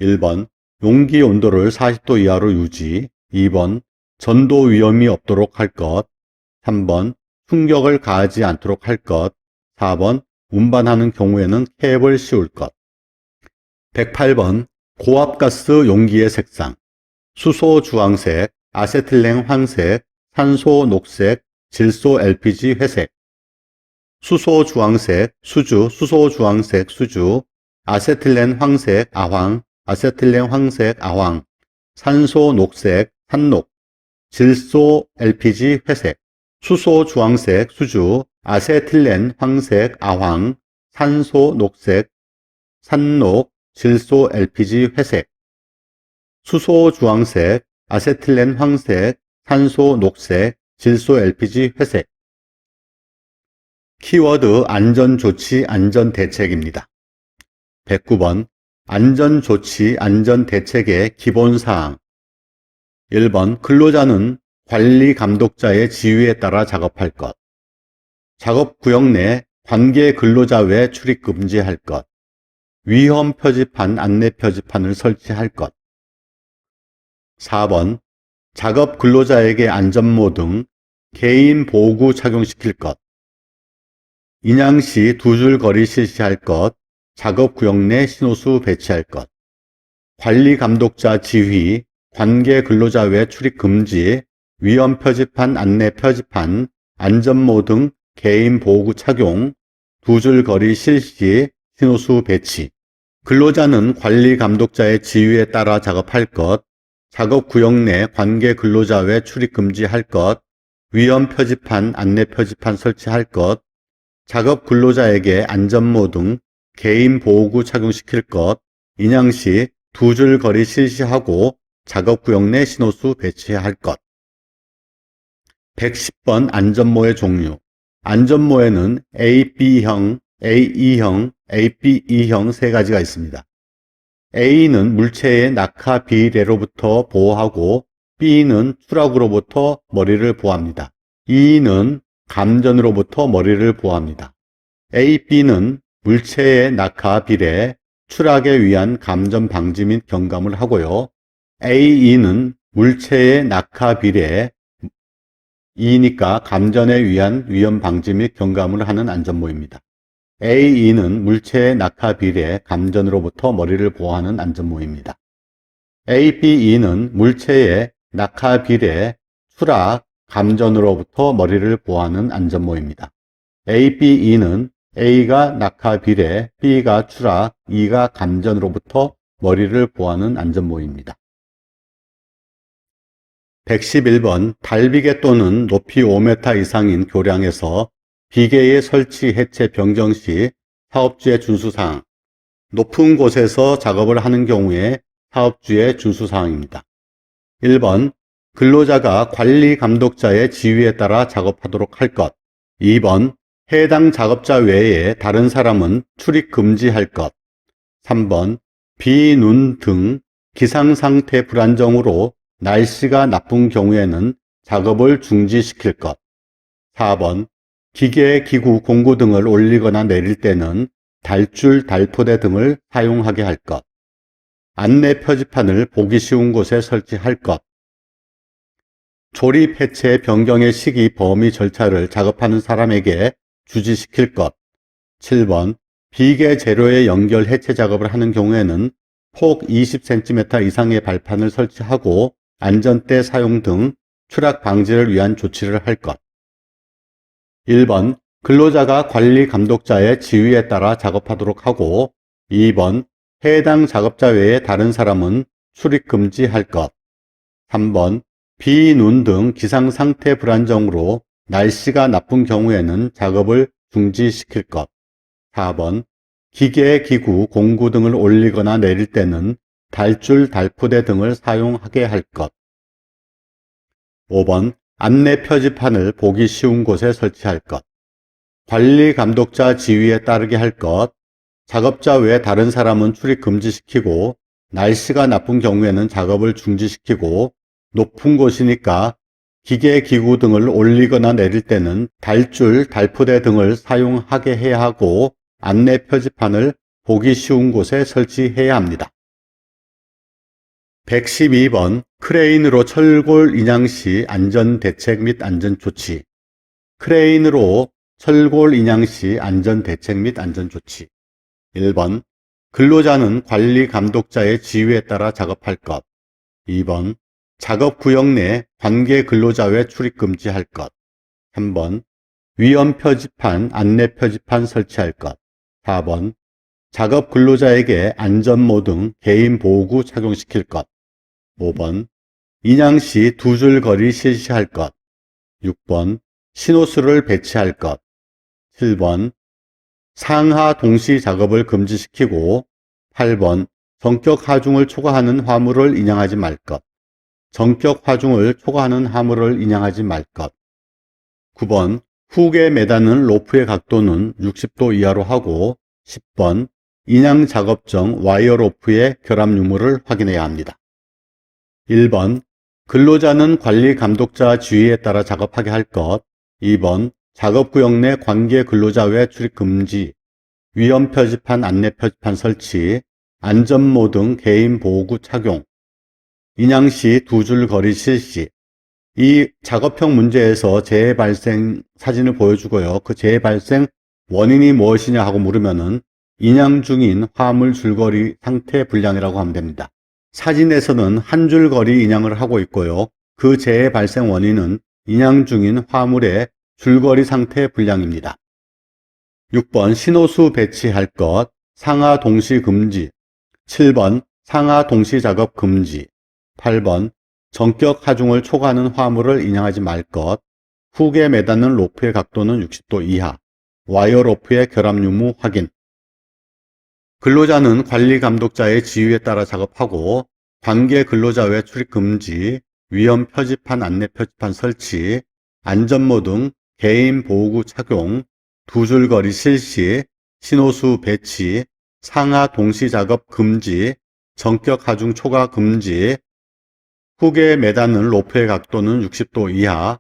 [SPEAKER 1] 1번 용기 온도를 40도 이하로 유지. 2번 전도 위험이 없도록 할 것. 3번 충격을 가하지 않도록 할 것. 4번 운반하는 경우에는 캡을 씌울 것. 108번 고압가스 용기의 색상. 수소 주황색, 아세틸렌 황색, 산소 녹색, 질소 LPG 회색. 수소 주황색 수주, 수소 주황색 수주, 아세틸렌 황색 아황, 아세틸렌 황색 아황, 산소 녹색 산녹, 질소 LPG 회색. 수소 주황색 수주, 아세틸렌 황색 아황, 산소 녹색 산녹, 질소 LPG 회색. 수소 주황색, 아세틸렌 황색, 산소 녹색, 질소 LPG 회색. 키워드 안전조치 안전대책입니다. 109번 안전조치 안전대책의 기본사항. 1번 근로자는 관리감독자의 지휘에 따라 작업할 것. 작업구역 내 관계 근로자 외 출입 금지할 것. 위험 표지판, 안내 표지판을 설치할 것. 4번 작업 근로자에게 안전모 등 개인 보호구 착용시킬 것. 인양 시 두 줄 거리 실시할 것. 작업 구역 내 신호수 배치할 것. 관리 감독자 지휘, 관계 근로자 외 출입 금지, 위험 표지판, 안내 표지판, 안전모 등 개인 보호구 착용, 두 줄 거리 실시, 신호수 배치. 근로자는 관리 감독자의 지휘에 따라 작업할 것. 작업 구역 내 관계 근로자 외 출입 금지할 것. 위험 표지판, 안내 표지판 설치할 것. 작업 근로자에게 안전모 등 개인 보호구 착용시킬 것. 인양 시 두 줄 거리 실시하고 작업 구역 내 신호수 배치할 것. 110번 안전모의 종류. 안전모에는 A, B형, AE형, ABE형 세 가지가 있습니다. A는 물체의 낙하 비례로부터 보호하고 B는 추락으로부터 머리를 보호합니다. E는 감전으로부터 머리를 보호합니다. A, B는 물체의 낙하 비례, 추락에 위한 감전 방지 및 경감을 하고요. AE는 물체의 낙하 비례, E니까 감전에 위한 위험 방지 및 경감을 하는 안전모입니다. AE는 물체의 낙하 비례, 감전으로부터 머리를 보호하는 안전모입니다. ABE는 물체의 낙하 비례, 추락, 감전으로부터 머리를 보호하는 안전모입니다. A, B, E는 A가 낙하 비례, B가 추락, E가 감전으로부터 머리를 보호하는 안전모입니다. 111번 달비계 또는 높이 5m 이상인 교량에서 비계의 설치, 해체, 변경 시 사업주의 준수사항. 높은 곳에서 작업을 하는 경우에 사업주의 준수사항입니다. 1번 근로자가 관리 감독자의 지휘에 따라 작업하도록 할 것. 2번 해당 작업자 외에 다른 사람은 출입 금지할 것. 3번 비, 눈 등 기상상태 불안정으로 날씨가 나쁜 경우에는 작업을 중지시킬 것. 4번 기계, 기구, 공구 등을 올리거나 내릴 때는 달줄, 달포대 등을 사용하게 할 것. 안내 표지판을 보기 쉬운 곳에 설치할 것. 조립, 해체, 변경의 시기, 범위, 절차를 작업하는 사람에게 주지시킬 것. 7번 비계 재료의 연결, 해체 작업을 하는 경우에는 폭 20cm 이상의 발판을 설치하고 안전대 사용 등 추락 방지를 위한 조치를 할 것. 1번 근로자가 관리 감독자의 지휘에 따라 작업하도록 하고 2번 해당 작업자 외에 다른 사람은 출입 금지할 것. 3번 비, 눈 등 기상상태 불안정으로 날씨가 나쁜 경우에는 작업을 중지시킬 것. 4번 기계, 기구, 공구 등을 올리거나 내릴 때는 달줄, 달포대 등을 사용하게 할 것. 5번 안내 표지판을 보기 쉬운 곳에 설치할 것. 관리 감독자 지휘에 따르게 할 것. 작업자 외에 다른 사람은 출입 금지시키고 날씨가 나쁜 경우에는 작업을 중지시키고 높은 곳이니까 기계, 기구 등을 올리거나 내릴 때는 달줄, 달포대 등을 사용하게 해야 하고 안내 표지판을 보기 쉬운 곳에 설치해야 합니다. 112번 크레인으로 철골 인양 시 안전대책 및 안전조치. 크레인으로 철골 인양 시 안전대책 및 안전조치. 1번 근로자는 관리 감독자의 지휘에 따라 작업할 것. 2번 작업구역 내 관계 근로자 외 출입 금지할 것. 3번 위험 표지판, 안내 표지판 설치할 것. 4번 작업 근로자에게 안전모 등 개인 보호구 착용시킬 것. 5번 인양 시 두 줄 거리 실시할 것. 6번 신호수를 배치할 것. 7번 상하 동시 작업을 금지시키고 8번 전격 하중을 초과하는 화물을 인양하지 말 것. 전격 하중을 초과하는 화물을 인양하지 말 것. 9번 훅에 매다는 로프의 각도는 60도 이하로 하고 10번 인양 작업 중 와이어 로프의 결합 유무를 확인해야 합니다. 1번 근로자는 관리 감독자 지휘에 따라 작업하게 할 것. 2번 작업구역 내 관계 근로자 외 출입 금지, 위험 표지판, 안내 표지판 설치, 안전모 등 개인 보호구 착용, 인양 시 두 줄 거리 실시. 이 작업형 문제에서 재해 발생 사진을 보여주고요. 그 재해 발생 원인이 무엇이냐 하고 물으면은 인양 중인 화물 줄거리 상태 불량이라고 하면 됩니다. 사진에서는 한 줄 거리 인양을 하고 있고요. 그 재해 발생 원인은 인양 중인 화물의 줄거리 상태 불량입니다. 6번 신호수 배치할 것, 상하 동시 금지. 7번 상하 동시 작업 금지. 8번 전격 하중을 초과하는 화물을 인양하지 말 것. 훅에 매닫는 로프의 각도는 60도 이하. 와이어 로프의 결합 유무 확인. 근로자는 관리 감독자의 지휘에 따라 작업하고 관계 근로자 외 출입 금지, 위험 표지판, 안내 표지판 설치, 안전모 등 개인 보호구 착용, 두 줄 거리 실시, 신호수 배치, 상하 동시 작업 금지, 전격 하중 초과 금지, 훅에 매닫는 로프의 각도는 60도 이하,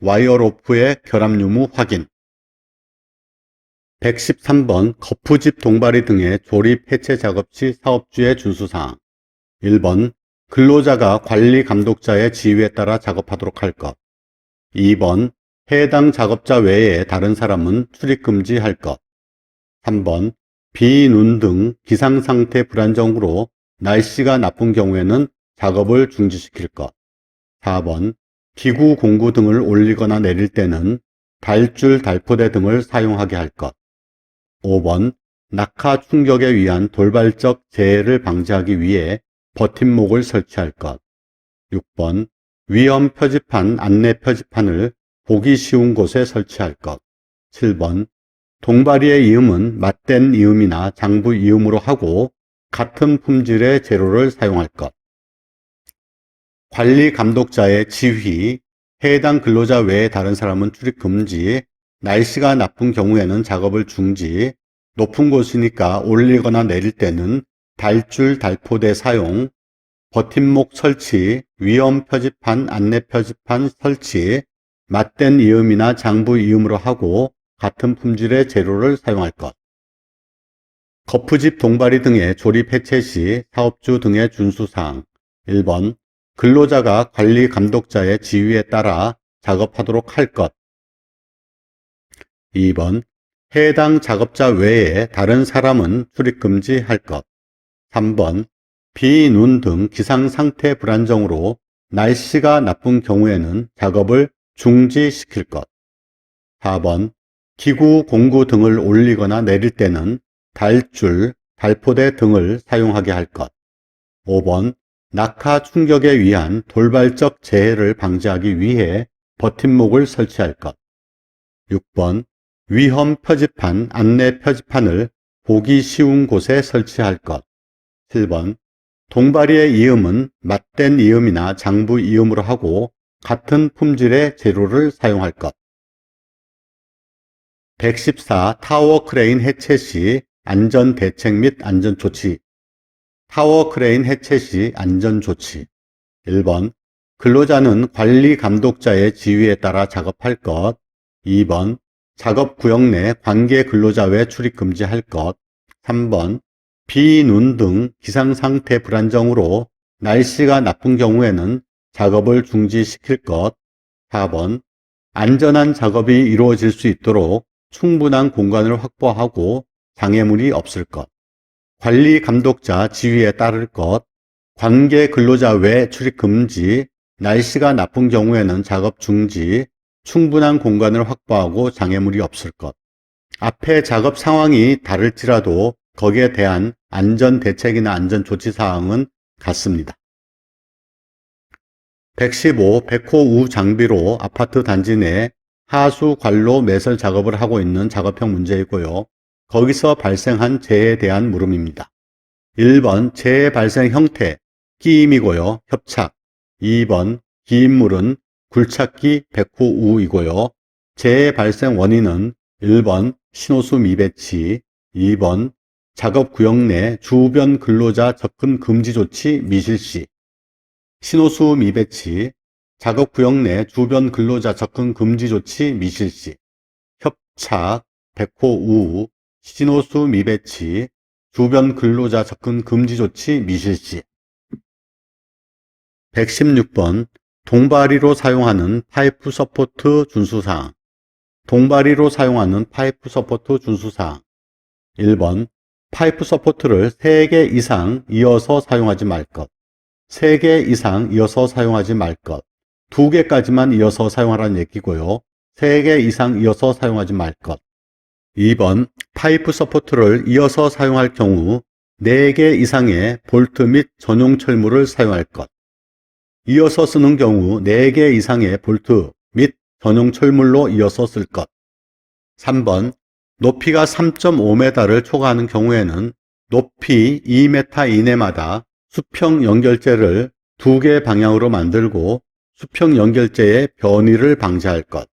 [SPEAKER 1] 와이어 로프의 결합 유무 확인. 113번 거푸집 동바리 등의 조립 해체 작업 시 사업주의 준수사항. 1번 근로자가 관리 감독자의 지휘에 따라 작업하도록 할 것. 2번 해당 작업자 외에 다른 사람은 출입 금지할 것. 3번 비, 눈 등 기상상태 불안정으로 날씨가 나쁜 경우에는 작업을 중지시킬 것. 4번 기구, 공구 등을 올리거나 내릴 때는 달줄, 달포대 등을 사용하게 할 것. 5번 낙하 충격에 의한 돌발적 재해를 방지하기 위해 버팀목을 설치할 것. 6번 위험 표지판, 안내 표지판을 보기 쉬운 곳에 설치할 것. 7번 동바리의 이음은 맞댄 이음이나 장부 이음으로 하고 같은 품질의 재료를 사용할 것. 관리 감독자의 지휘, 해당 근로자 외에 다른 사람은 출입 금지, 날씨가 나쁜 경우에는 작업을 중지, 높은 곳이니까 올리거나 내릴 때는 달줄, 달포대 사용, 버팀목 설치, 위험 표지판, 안내 표지판 설치, 맞댄 이음이나 장부 이음으로 하고 같은 품질의 재료를 사용할 것. 거푸집, 동바리 등의 조립 해체 시 사업주 등의 준수사항. 1번 근로자가 관리 감독자의 지휘에 따라 작업하도록 할 것. 2번 해당 작업자 외에 다른 사람은 출입 금지할 것. 3번 비, 눈 등 기상상태 불안정으로 날씨가 나쁜 경우에는 작업을 중지시킬 것. 4번 기구, 공구 등을 올리거나 내릴 때는 달줄, 달포대 등을 사용하게 할 것. 5번 낙하 충격에 의한 돌발적 재해를 방지하기 위해 버팀목을 설치할 것. 6번 위험 표지판, 안내 표지판을 보기 쉬운 곳에 설치할 것. 7번 동바리의 이음은 맞댄 이음이나 장부 이음으로 하고 같은 품질의 재료를 사용할 것. 114. 타워 크레인 해체 시 안전 대책 및 안전 조치. 타워 크레인 해체 시 안전 조치. 1번 근로자는 관리 감독자의 지휘에 따라 작업할 것. 2번 작업 구역 내 관계 근로자 외 출입 금지할 것. 3번 비, 눈 등 기상상태 불안정으로 날씨가 나쁜 경우에는 작업을 중지시킬 것. 4번 안전한 작업이 이루어질 수 있도록 충분한 공간을 확보하고 장애물이 없을 것. 관리 감독자 지휘에 따를 것. 관계 근로자 외 출입 금지, 날씨가 나쁜 경우에는 작업 중지, 충분한 공간을 확보하고 장애물이 없을 것. 앞에 작업 상황이 다를지라도 거기에 대한 안전 대책이나 안전 조치 사항은 같습니다. 115. 백호 우 장비로 아파트 단지 내 하수 관로 매설 작업을 하고 있는 작업형 문제이고요. 거기서 발생한 재해에 대한 물음입니다. 1번 재해 발생 형태, 끼임이고요. 협착. 2번 기인물은 굴착기 백호 우이고요. 재해 발생 원인은 1번 신호수 미배치, 2번 작업 구역 내 주변 근로자 접근 금지 조치 미실시. 신호수 미배치, 작업 구역 내 주변 근로자 접근 금지 조치 미실시. 협착, 백호 우, 신호수 미배치, 주변 근로자 접근 금지 조치 미실시. 116번 동바리로 사용하는 파이프 서포트 준수사항. 동바리로 사용하는 파이프 서포트 준수사항. 1번 파이프 서포트를 3개 이상 이어서 사용하지 말 것. 3개 이상 이어서 사용하지 말 것. 2개까지만 이어서 사용하라는 얘기고요. 3개 이상 이어서 사용하지 말 것. 2번 파이프 서포트를 이어서 사용할 경우 4개 이상의 볼트 및 전용 철물을 사용할 것. 이어서 쓰는 경우 4개 이상의 볼트 및 전용 철물로 이어서 쓸 것. 3번 높이가 3.5m를 초과하는 경우에는 높이 2m 이내마다 수평 연결재를 2개 방향으로 만들고 수평 연결재의 변이를 방지할 것.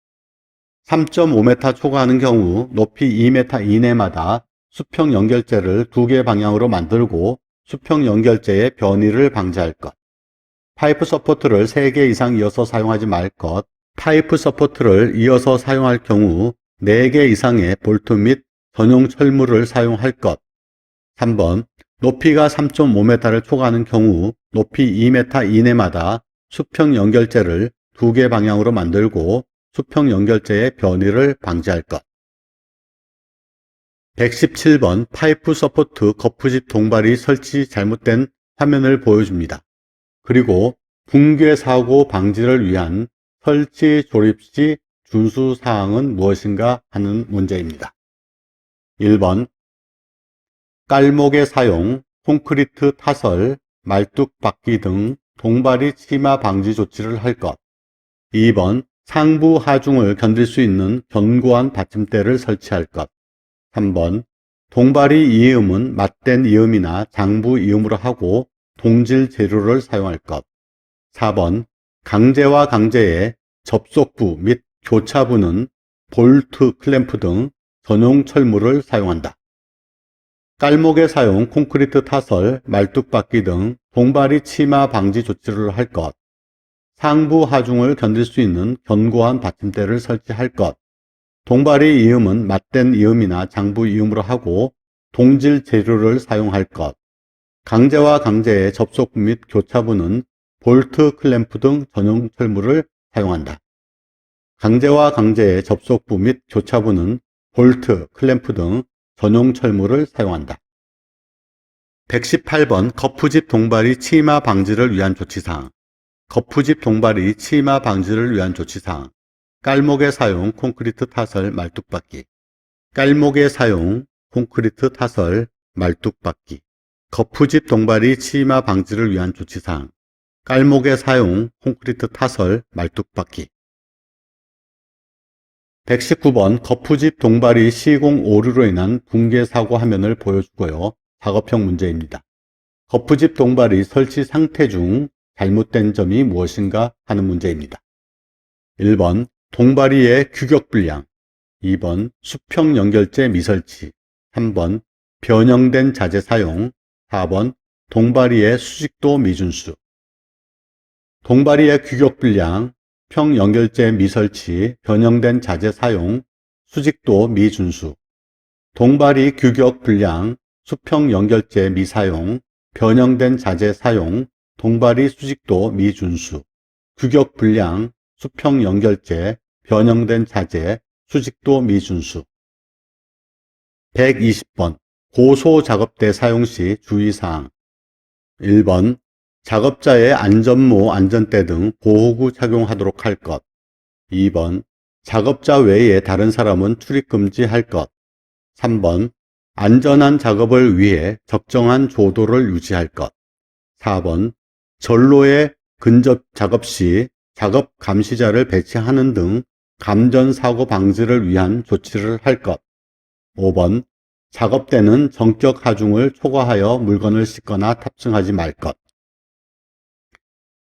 [SPEAKER 1] 3.5m 초과하는 경우 높이 2m 이내마다 수평 연결재를 2개 방향으로 만들고 수평 연결재의 변이를 방지할 것. 파이프 서포트를 3개 이상 이어서 사용하지 말 것. 파이프 서포트를 이어서 사용할 경우 4개 이상의 볼트 및 전용 철물을 사용할 것. 3번 높이가 3.5m를 초과하는 경우 높이 2m 이내마다 수평 연결재를 2개 방향으로 만들고 수평 연결재의 변이를 방지할 것. 117번 파이프 서포트 거푸집 동발이 설치 잘못된 화면을 보여줍니다. 그리고 붕괴 사고 방지를 위한 설치 조립 시 준수 사항은 무엇인가 하는 문제입니다. 1번 깔목의 사용, 콘크리트 타설, 말뚝 박기 등 동발이 치마 방지 조치를 할 것. 2번 상부 하중을 견딜 수 있는 견고한 받침대를 설치할 것. 3번 동발이 이음은 맞댄 이음이나 장부 이음으로 하고 동질 재료를 사용할 것. 4번 강제와 강제의 접속부 및 교차부는 볼트, 클램프 등 전용 철물을 사용한다. 깔목의 사용, 콘크리트 타설, 말뚝박기 등 동발이 치마 방지 조치를 할 것. 상부 하중을 견딜 수 있는 견고한 받침대를 설치할 것. 동발이 이음은 맞댄 이음이나 장부 이음으로 하고 동질 재료를 사용할 것. 강제와 강제의 접속부 및 교차부는 볼트, 클램프 등 전용 철물을 사용한다. 강제와 강제의 접속부 및 교차부는 볼트, 클램프 등 전용 철물을 사용한다. 118번 거푸집 동발이 치마 방지를 위한 조치사항. 거푸집 동발이 치마 방지를 위한 조치사항. 깔목의 사용, 콘크리트 타설, 말뚝박기. 깔목의 사용, 콘크리트 타설, 말뚝박기. 거푸집 동발이 치마 방지를 위한 조치사항. 깔목의 사용, 콘크리트 타설, 말뚝박기. 119번 거푸집 동발이 시공 오류로 인한 붕괴 사고 화면을 보여주고요. 작업형 문제입니다. 거푸집 동발이 설치 상태 중 잘못된 점이 무엇인가 하는 문제입니다. 1번 동발이의 규격 불량, 2번 수평 연결재 미설치, 3번 변형된 자재 사용, 4번 동발이의 수직도 미준수. 동발이의 규격 불량, 평 연결재 미설치, 변형된 자재 사용, 수직도 미준수. 동발이 규격 불량, 수평 연결재 미사용, 변형된 자재 사용, 동발이 수직도 미준수. 규격 불량, 수평 연결재, 변형된 자재, 수직도 미준수. 120번 고소 작업대 사용 시 주의사항. 1번 작업자의 안전모, 안전대 등 보호구 착용하도록 할 것. 2번 작업자 외에 다른 사람은 출입 금지할 것. 3번 안전한 작업을 위해 적정한 조도를 유지할 것. 4번 전로의 근접 작업 시 작업 감시자를 배치하는 등 감전사고 방지를 위한 조치를 할 것. 5번 작업대는 정격 하중을 초과하여 물건을 싣거나 탑승하지 말 것.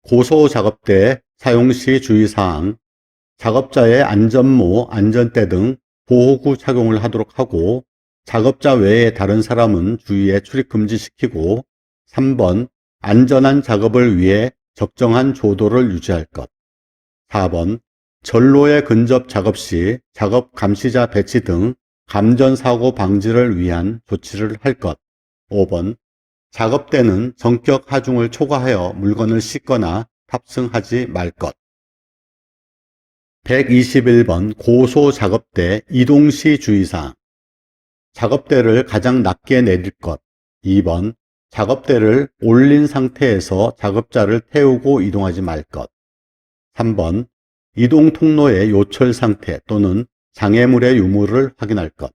[SPEAKER 1] 고소 작업대 사용 시 주의사항. 작업자의 안전모, 안전대 등 보호구 착용을 하도록 하고 작업자 외에 다른 사람은 주위에 출입 금지시키고 3번 안전한 작업을 위해 적정한 조도를 유지할 것. 4번 전로의 근접 작업 시 작업 감시자 배치 등 감전사고 방지를 위한 조치를 할 것. 5번 작업대는 정격 하중을 초과하여 물건을 싣거나 탑승하지 말 것. 121번 고소 작업대 이동 시 주의사항. 작업대를 가장 낮게 내릴 것. 2번 작업대를 올린 상태에서 작업자를 태우고 이동하지 말 것. 3번 이동 통로의 요철 상태 또는 장애물의 유무를 확인할 것.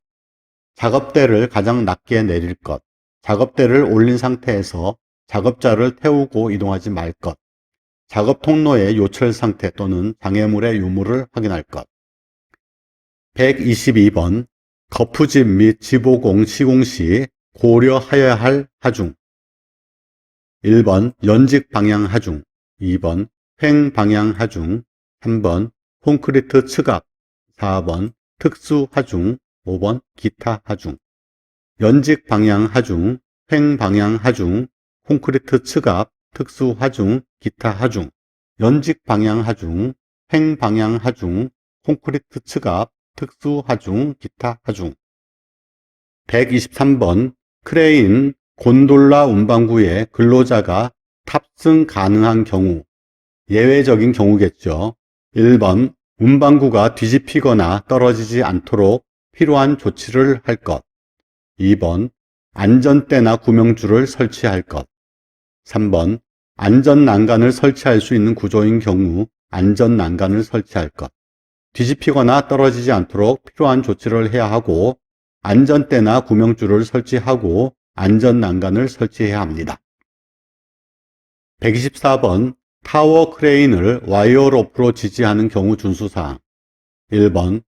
[SPEAKER 1] 작업대를 가장 낮게 내릴 것. 작업대를 올린 상태에서 작업자를 태우고 이동하지 말 것. 작업 통로의 요철 상태 또는 장애물의 유무를 확인할 것. 122번 거푸집 및 지보공 시공 시 고려하여야 할 하중. 1번 연직 방향 하중, 2번 횡 방향 하중, 3번 콘크리트 측압, 4번 특수 하중, 5번 기타 하중. 연직 방향 하중, 횡 방향 하중, 콘크리트 측압, 특수 하중, 기타 하중. 연직 방향 하중, 횡 방향 하중, 콘크리트 측압, 특수 하중, 기타 하중. 123번 크레인, 곤돌라 운반구에 근로자가 탑승 가능한 경우. 예외적인 경우겠죠. 1번 운반구가 뒤집히거나 떨어지지 않도록 필요한 조치를 할 것. 2번 안전대나 구명줄을 설치할 것. 3번 안전난간을 설치할 수 있는 구조인 경우 안전난간을 설치할 것. 뒤집히거나 떨어지지 않도록 필요한 조치를 해야 하고 안전대나 구명줄을 설치하고 안전난간을 설치해야 합니다. 124번 타워 크레인을 와이어로프로 지지하는 경우 준수사항. 1번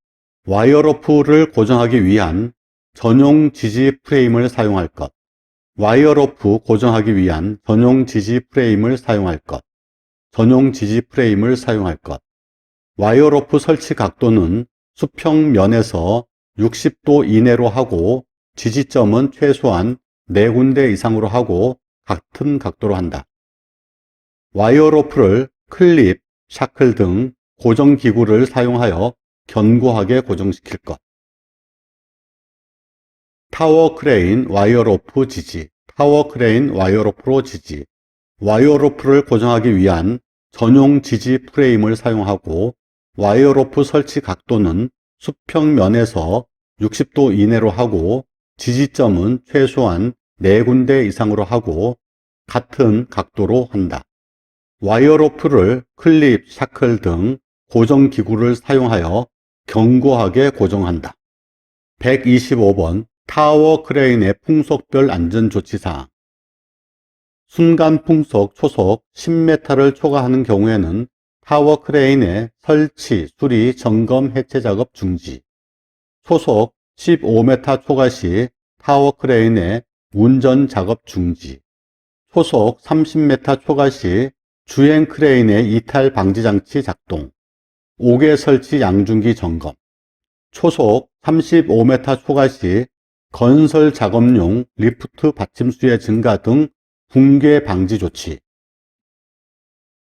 [SPEAKER 1] 와이어로프를 고정하기 위한 전용 지지 프레임을 사용할 것. 와이어로프 고정하기 위한 전용 지지 프레임을 사용할 것. 전용 지지 프레임을 사용할 것. 와이어로프 설치 각도는 수평면에서 60도 이내로 하고 지지점은 최소한 4군데 이상으로 하고 같은 각도로 한다. 와이어로프를 클립, 샤클 등 고정기구를 사용하여 견고하게 고정시킬 것. 타워 크레인 와이어로프 지지, 타워 크레인 와이어로프로 지지. 와이어로프를 고정하기 위한 전용 지지 프레임을 사용하고 와이어로프 설치 각도는 수평면에서 60도 이내로 하고 지지점은 최소한 4군데 이상으로 하고 같은 각도로 한다. 와이어로프를 클립, 샤클 등 고정기구를 사용하여 견고하게 고정한다. 125번 타워 크레인의 풍속별 안전조치사항. 순간 풍속 초속 10m를 초과하는 경우에는 타워 크레인의 설치, 수리, 점검, 해체 작업 중지. 초속 15m 초과 시 타워 크레인의 운전 작업 중지. 초속 30m 초과 시 주행 크레인의 이탈 방지 장치 작동. 5개 설치 양중기 점검. 초속 35m 초과 시 건설 작업용 리프트 받침수의 증가 등 붕괴 방지 조치.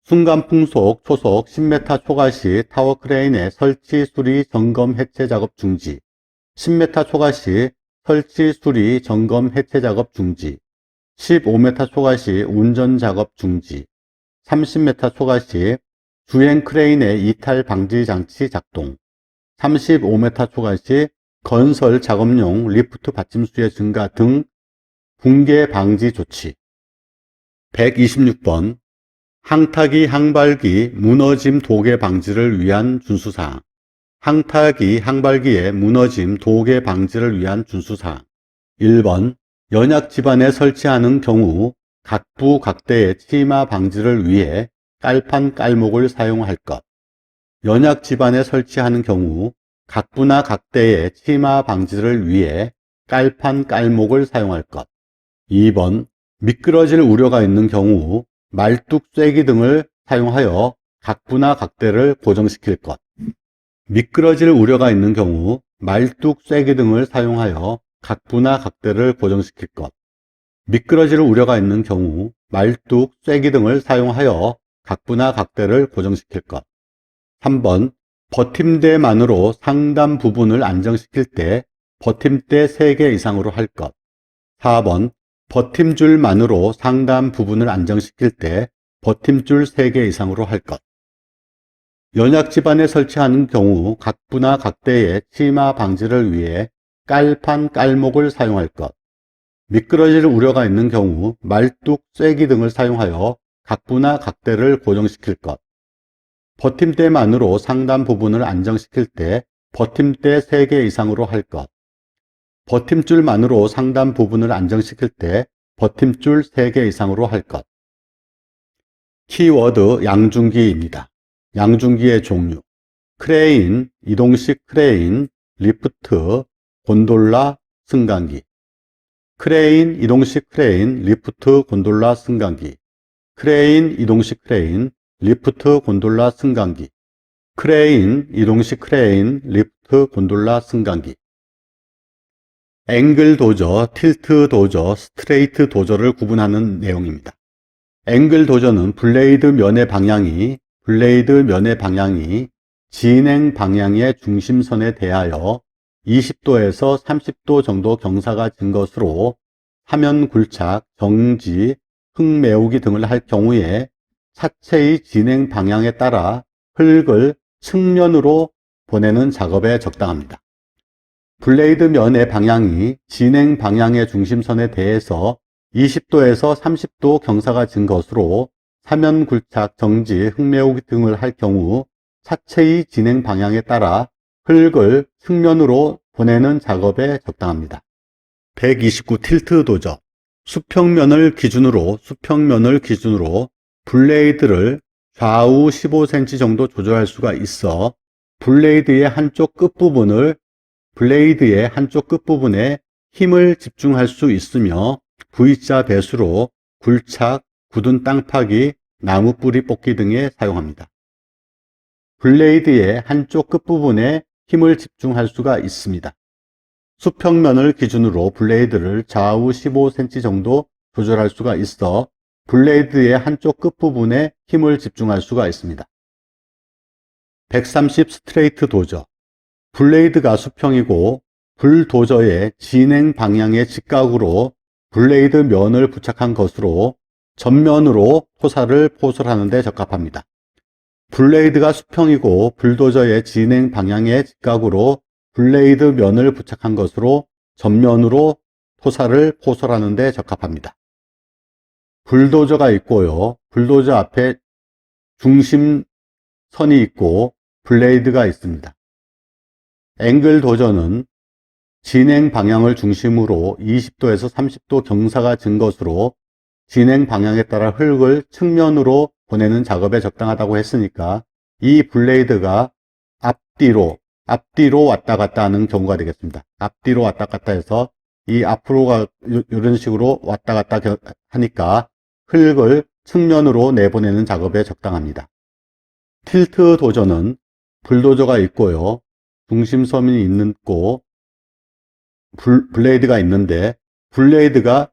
[SPEAKER 1] 순간 풍속 초속 10m 초과 시 타워 크레인의 설치, 수리, 점검, 해체 작업 중지. 10m 초과 시 설치, 수리, 점검, 해체 작업 중지. 15m 초과 시 운전 작업 중지. 30m 초과 시 주행 크레인의 이탈 방지 장치 작동. 35m 초과 시 건설 작업용 리프트 받침수의 증가 등 붕괴 방지 조치. 126번 항타기 항발기 무너짐 도개 방지를 위한 준수사항. 항타기 항발기의 무너짐 도개 방지를 위한 준수사항. 1번 연약 지반에 설치하는 경우 각부 각대의 치마 방지를 위해 깔판 깔목을 사용할 것. 연약 지반에 설치하는 경우 각부나 각대의 치마 방지를 위해 깔판 깔목을 사용할 것. 2번 미끄러질 우려가 있는 경우 말뚝 쐐기 등을 사용하여 각부나 각대를 고정시킬 것. 미끄러질 우려가 있는 경우 말뚝 쐐기 등을 사용하여 각부나 각대를 고정시킬 것. 미끄러질 우려가 있는 경우 말뚝 쐐기 등을 사용하여 각부나 각대를 고정시킬 것. 3번 버팀대만으로 상단 부분을 안정시킬 때 버팀대 3개 이상으로 할 것. 4번 버팀줄만으로 상단 부분을 안정시킬 때 버팀줄 3개 이상으로 할 것. 연약 지반에 설치하는 경우 각부나 각대의 치마 방지를 위해 깔판 깔목을 사용할 것. 미끄러질 우려가 있는 경우 말뚝 쐐기 등을 사용하여 각부나 각대를 고정시킬 것. 버팀대만으로 상단 부분을 안정시킬 때 버팀대 3개 이상으로 할 것. 버팀줄만으로 상단 부분을 안정시킬 때 버팀줄 3개 이상으로 할 것. 키워드 양중기입니다. 양중기의 종류. 크레인, 이동식 크레인, 리프트, 곤돌라, 승강기. 크레인, 이동식 크레인, 리프트, 곤돌라, 승강기. 크레인, 이동식 크레인, 리프트, 곤돌라, 승강기. 크레인, 이동식 크레인, 리프트, 곤돌라, 승강기. 앵글 도저, 틸트 도저, 스트레이트 도저를 구분하는 내용입니다. 앵글 도저는 블레이드 면의 방향이 진행 방향의 중심선에 대하여 20도에서 30도 정도 경사가 진 것으로 화면 굴착, 정지, 흙 메우기 등을 할 경우에 차체의 진행 방향에 따라 흙을 측면으로 보내는 작업에 적당합니다. 블레이드 면의 방향이 진행 방향의 중심선에 대해서 20도에서 30도 경사가 진 것으로 사면 굴착, 정지, 흙메우기 등을 할 경우 차체의 진행 방향에 따라 흙을 측면으로 보내는 작업에 적당합니다. 129 틸트 도저. 수평면을 기준으로 블레이드를 좌우 15cm 정도 조절할 수가 있어 블레이드의 한쪽 끝부분에 힘을 집중할 수 있으며 V자 배수로 굴착, 굳은 땅 파기, 나무 뿌리 뽑기 등에 사용합니다. 블레이드의 한쪽 끝부분에 힘을 집중할 수가 있습니다. 수평면을 기준으로 블레이드를 좌우 15cm 정도 조절할 수가 있어 블레이드의 한쪽 끝부분에 힘을 집중할 수가 있습니다. 130 스트레이트 도저. 블레이드가 수평이고 불도저의 진행 방향의 직각으로 블레이드 면을 부착한 것으로 전면으로 토사를 포설하는 데 적합합니다. 블레이드가 수평이고 불도저의 진행 방향의 직각으로 블레이드 면을 부착한 것으로 전면으로 토사를 포설하는 데 적합합니다. 불도저가 있고요. 불도저 앞에 중심선이 있고 블레이드가 있습니다. 앵글 도저는 진행 방향을 중심으로 20도에서 30도 경사가 진 것으로 진행 방향에 따라 흙을 측면으로 보내는 작업에 적당하다고 했으니까 이 블레이드가 앞뒤로 왔다 갔다 하는 경우가 되겠습니다. 앞뒤로 왔다 갔다 해서 이 앞으로가 이런 식으로 왔다 갔다 하니까 흙을 측면으로 내보내는 작업에 적당합니다. 틸트 도저는 불도저가 있고요. 중심선이 있고 블레이드가 있는데 블레이드가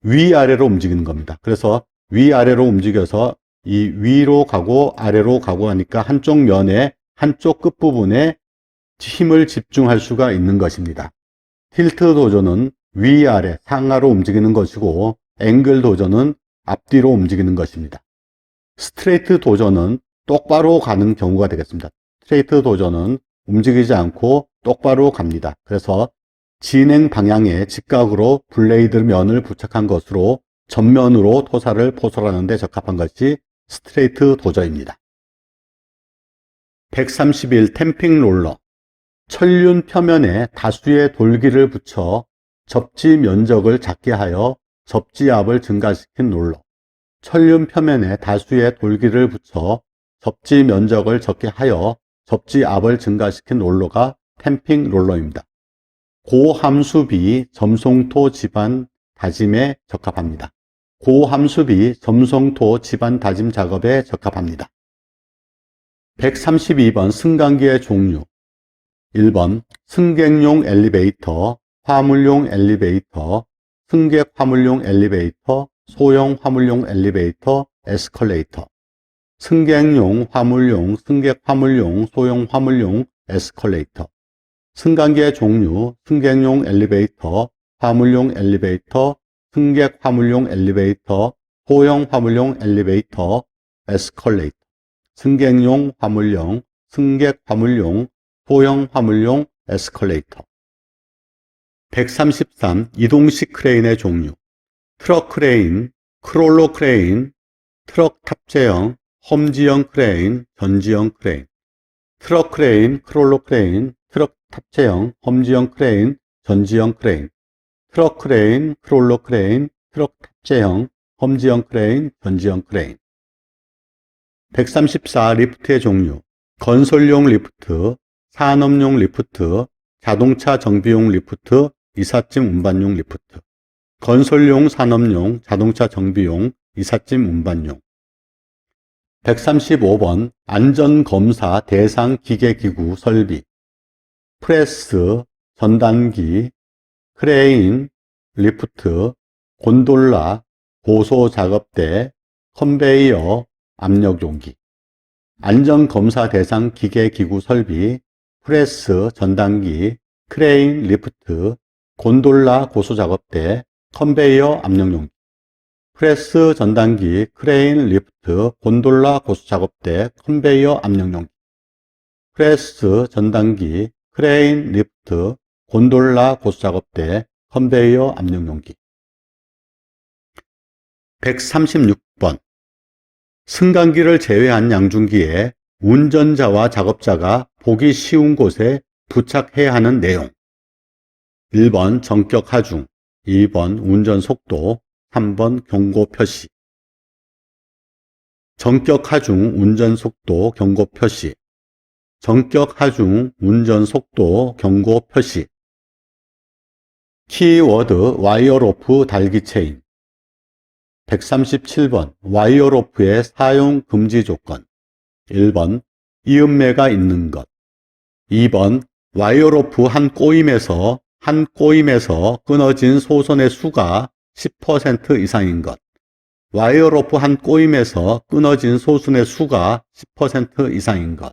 [SPEAKER 1] 위아래로 움직이는 겁니다. 그래서 위아래로 움직여서 이 위로 가고 아래로 가고 하니까 한쪽 면에 한쪽 끝부분에 힘을 집중할 수가 있는 것입니다. 틸트 도저는 위아래 상하로 움직이는 것이고 앵글 도저는 앞뒤로 움직이는 것입니다. 스트레이트 도저는 똑바로 가는 경우가 되겠습니다. 스트레이트 도저는 움직이지 않고 똑바로 갑니다. 그래서 진행 방향의 직각으로 블레이드 면을 부착한 것으로 전면으로 토사를 포설하는 데 적합한 것이 스트레이트 도저입니다. 131 탬핑 롤러. 천륜 표면에 다수의 돌기를 붙여 접지 면적을 작게 하여 접지 압을 증가시킨 롤러. 천륜 표면에 다수의 돌기를 붙여 접지 면적을 적게 하여 접지 압을 증가시킨 롤러가 탬핑 롤러입니다. 고함수비 점송토 지반 다짐에 적합합니다. 고함수비 점송토 지반 다짐 작업에 적합합니다. 132번 승강기의 종류. 1번 승객용 엘리베이터, 화물용 엘리베이터, 승객 화물용 엘리베이터, 소형 화물용 엘리베이터, 에스컬레이터. 승객용, 화물용, 승객 화물용, 소형 화물용, 에스컬레이터. 승강기의 종류, 승객용 엘리베이터, 화물용 엘리베이터, 승객 화물용 엘리베이터, 소형 화물용 엘리베이터, 에스컬레이터. 승객용 화물용, 승객 화물용, 소형 화물용 에스컬레이터. 133. 이동식 크레인의 종류. 트럭 크레인, 크롤러 크레인, 트럭 탑재형, 험지형 크레인, 전지형 크레인. 트럭 크레인, 크롤러 크레인, 트럭 탑재형, 험지형 크레인, 전지형 크레인. 트럭 크레인, 크롤러 크레인, 트럭 탑재형, 험지형 크레인, 전지형 크레인. 134. 리프트의 종류. 건설용 리프트, 산업용 리프트, 자동차 정비용 리프트, 이삿짐 운반용 리프트. 건설용, 산업용, 자동차 정비용, 이삿짐 운반용. 135번 안전검사 대상 기계기구 설비. 프레스, 전단기, 크레인, 리프트, 곤돌라, 고소작업대, 컨베이어, 압력용기. 안전검사 대상 기계기구 설비, 프레스, 전단기, 크레인, 리프트, 곤돌라, 고소작업대, 컨베이어, 압력용기. 프레스, 전단기, 크레인, 리프트, 곤돌라, 고소작업대, 컨베이어, 압력용기. 프레스, 전단기, 크레인, 리프트, 곤돌라, 고소작업대, 컨베이어, 압력용기. 136번 승강기를 제외한 양중기에 운전자와 작업자가 보기 쉬운 곳에 부착해야 하는 내용. 1번 전격 하중, 2번 운전 속도, 3번 경고 표시. 전격 하중 운전 속도 경고 표시. 전격 하중 운전 속도 경고 표시. 키워드 와이어로프 달기 체인. 137번 와이어로프의 사용 금지 조건. 1번 이음매가 있는 것. 2번 와이어로프 한 꼬임에서 끊어진 소선의 수가 10% 이상인 것. 와이어로프 한 꼬임에서 끊어진 소선의 수가 10% 이상인 것.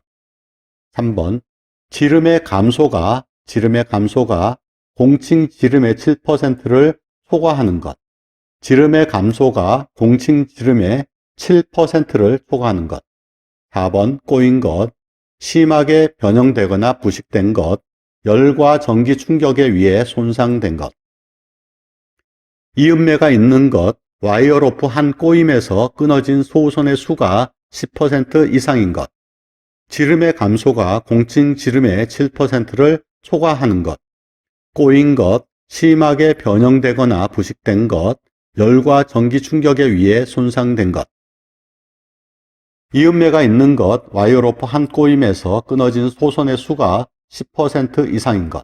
[SPEAKER 1] 3번 지름의 감소가 공칭 지름의 7%를 초과하는 것. 지름의 감소가 공칭 지름의 7%를 초과하는 것. 4번 꼬인 것, 심하게 변형되거나 부식된 것, 열과 전기 충격에 의해 손상된 것. 이음매가 있는 것, 와이어로프 한 꼬임에서 끊어진 소선의 수가 10% 이상인 것. 지름의 감소가 공칭 지름의 7%를 초과하는 것. 꼬인 것, 심하게 변형되거나 부식된 것, 열과 전기 충격에 의해 손상된 것. 이음매가 있는 것, 와이어로프 한 꼬임에서 끊어진 소선의 수가 10% 이상인 것.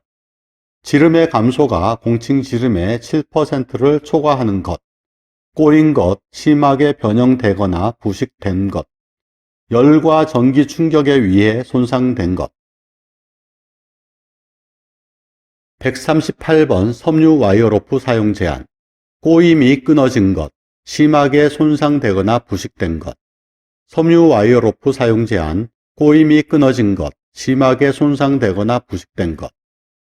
[SPEAKER 1] 지름의 감소가 공칭 지름의 7%를 초과하는 것. 꼬인 것, 심하게 변형되거나 부식된 것. 열과 전기 충격에 의해 손상된 것. 138번 섬유 와이어로프 사용 제한. 꼬임이 끊어진 것, 심하게 손상되거나 부식된 것. 섬유 와이어로프 사용 제한. 꼬임이 끊어진 것, 심하게 손상되거나 부식된 것.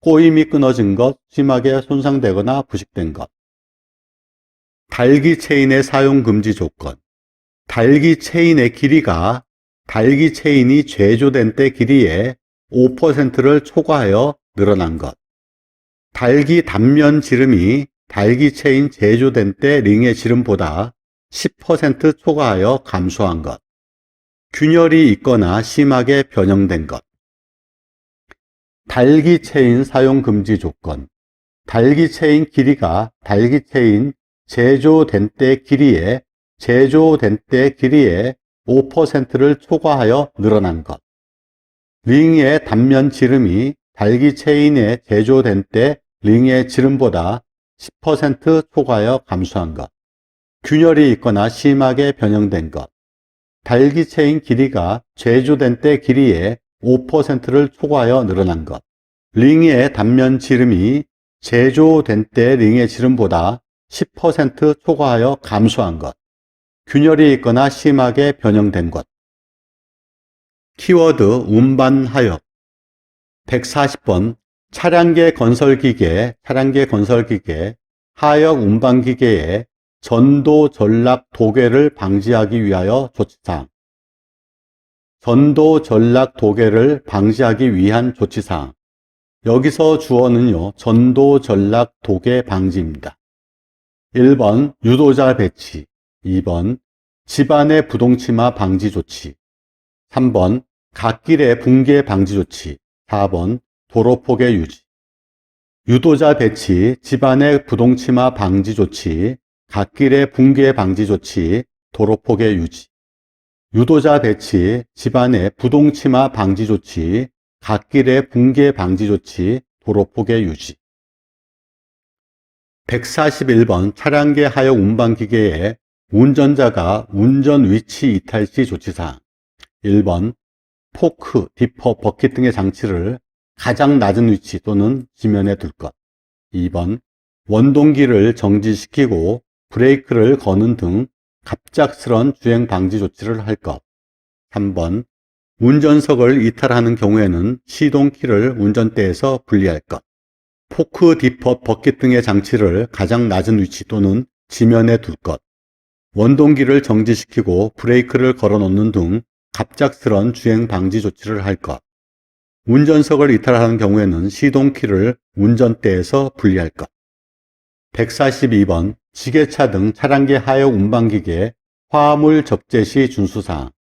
[SPEAKER 1] 꼬임이 끊어진 것, 심하게 손상되거나 부식된 것. 달기 체인의 사용 금지 조건. 달기 체인의 길이가 달기 체인이 제조된 때 길이의 5%를 초과하여 늘어난 것. 달기 단면 지름이 달기 체인 제조된 때 링의 지름보다 10% 초과하여 감소한 것. 균열이 있거나 심하게 변형된 것. 달기 체인 사용 금지 조건. 달기 체인 길이가 달기 체인 제조된 때 길이의 5%를 초과하여 늘어난 것. 링의 단면 지름이 달기 체인에 제조된 때 링의 지름보다 10% 초과하여 감소한 것. 균열이 있거나 심하게 변형된 것. 달기 체인 길이가 제조된 때 길이의 5%를 초과하여 늘어난 것. 링의 단면 지름이 제조된 때 링의 지름보다 10% 초과하여 감소한 것. 균열이 있거나 심하게 변형된 것. 키워드 운반 하역. 140번 차량계 건설기계 하역 운반기계의 전도 전락 도괴를 방지하기 위하여 조치사항. 전도 전락 도괴를 방지하기 위한 조치사항. 여기서 주어는요, 전도 전락 도괴 방지입니다. 1번 유도자 배치, 2번 집안의 부동치마 방지 조치, 3번 갓길의 붕괴 방지 조치, 4번 도로 폭의 유지. 유도자 배치, 집안의 부동치마 방지 조치, 갓길의 붕괴 방지 조치, 도로 폭의 유지. 유도자 배치, 집안의 부동치마 방지 조치, 갓길의 붕괴 방지 조치, 도로 폭의 유지. 141번 차량계 하역 운반기계에 운전자가 운전 위치 이탈 시 조치사항. 1번 포크, 디퍼, 버킷 등의 장치를 가장 낮은 위치 또는 지면에 둘 것. 2번 원동기를 정지시키고 브레이크를 거는 등 갑작스런 주행 방지 조치를 할 것. 3번 운전석을 이탈하는 경우에는 시동키를 운전대에서 분리할 것. 포크, 디퍼, 버킷 등의 장치를 가장 낮은 위치 또는 지면에 둘 것. 원동기를 정지시키고 브레이크를 걸어놓는 등 갑작스런 주행 방지 조치를 할 것. 운전석을 이탈하는 경우에는 시동키를 운전대에서 분리할 것. 142번 지게차 등 차량계 하역 운반기계 화물 적재 시 준수사항.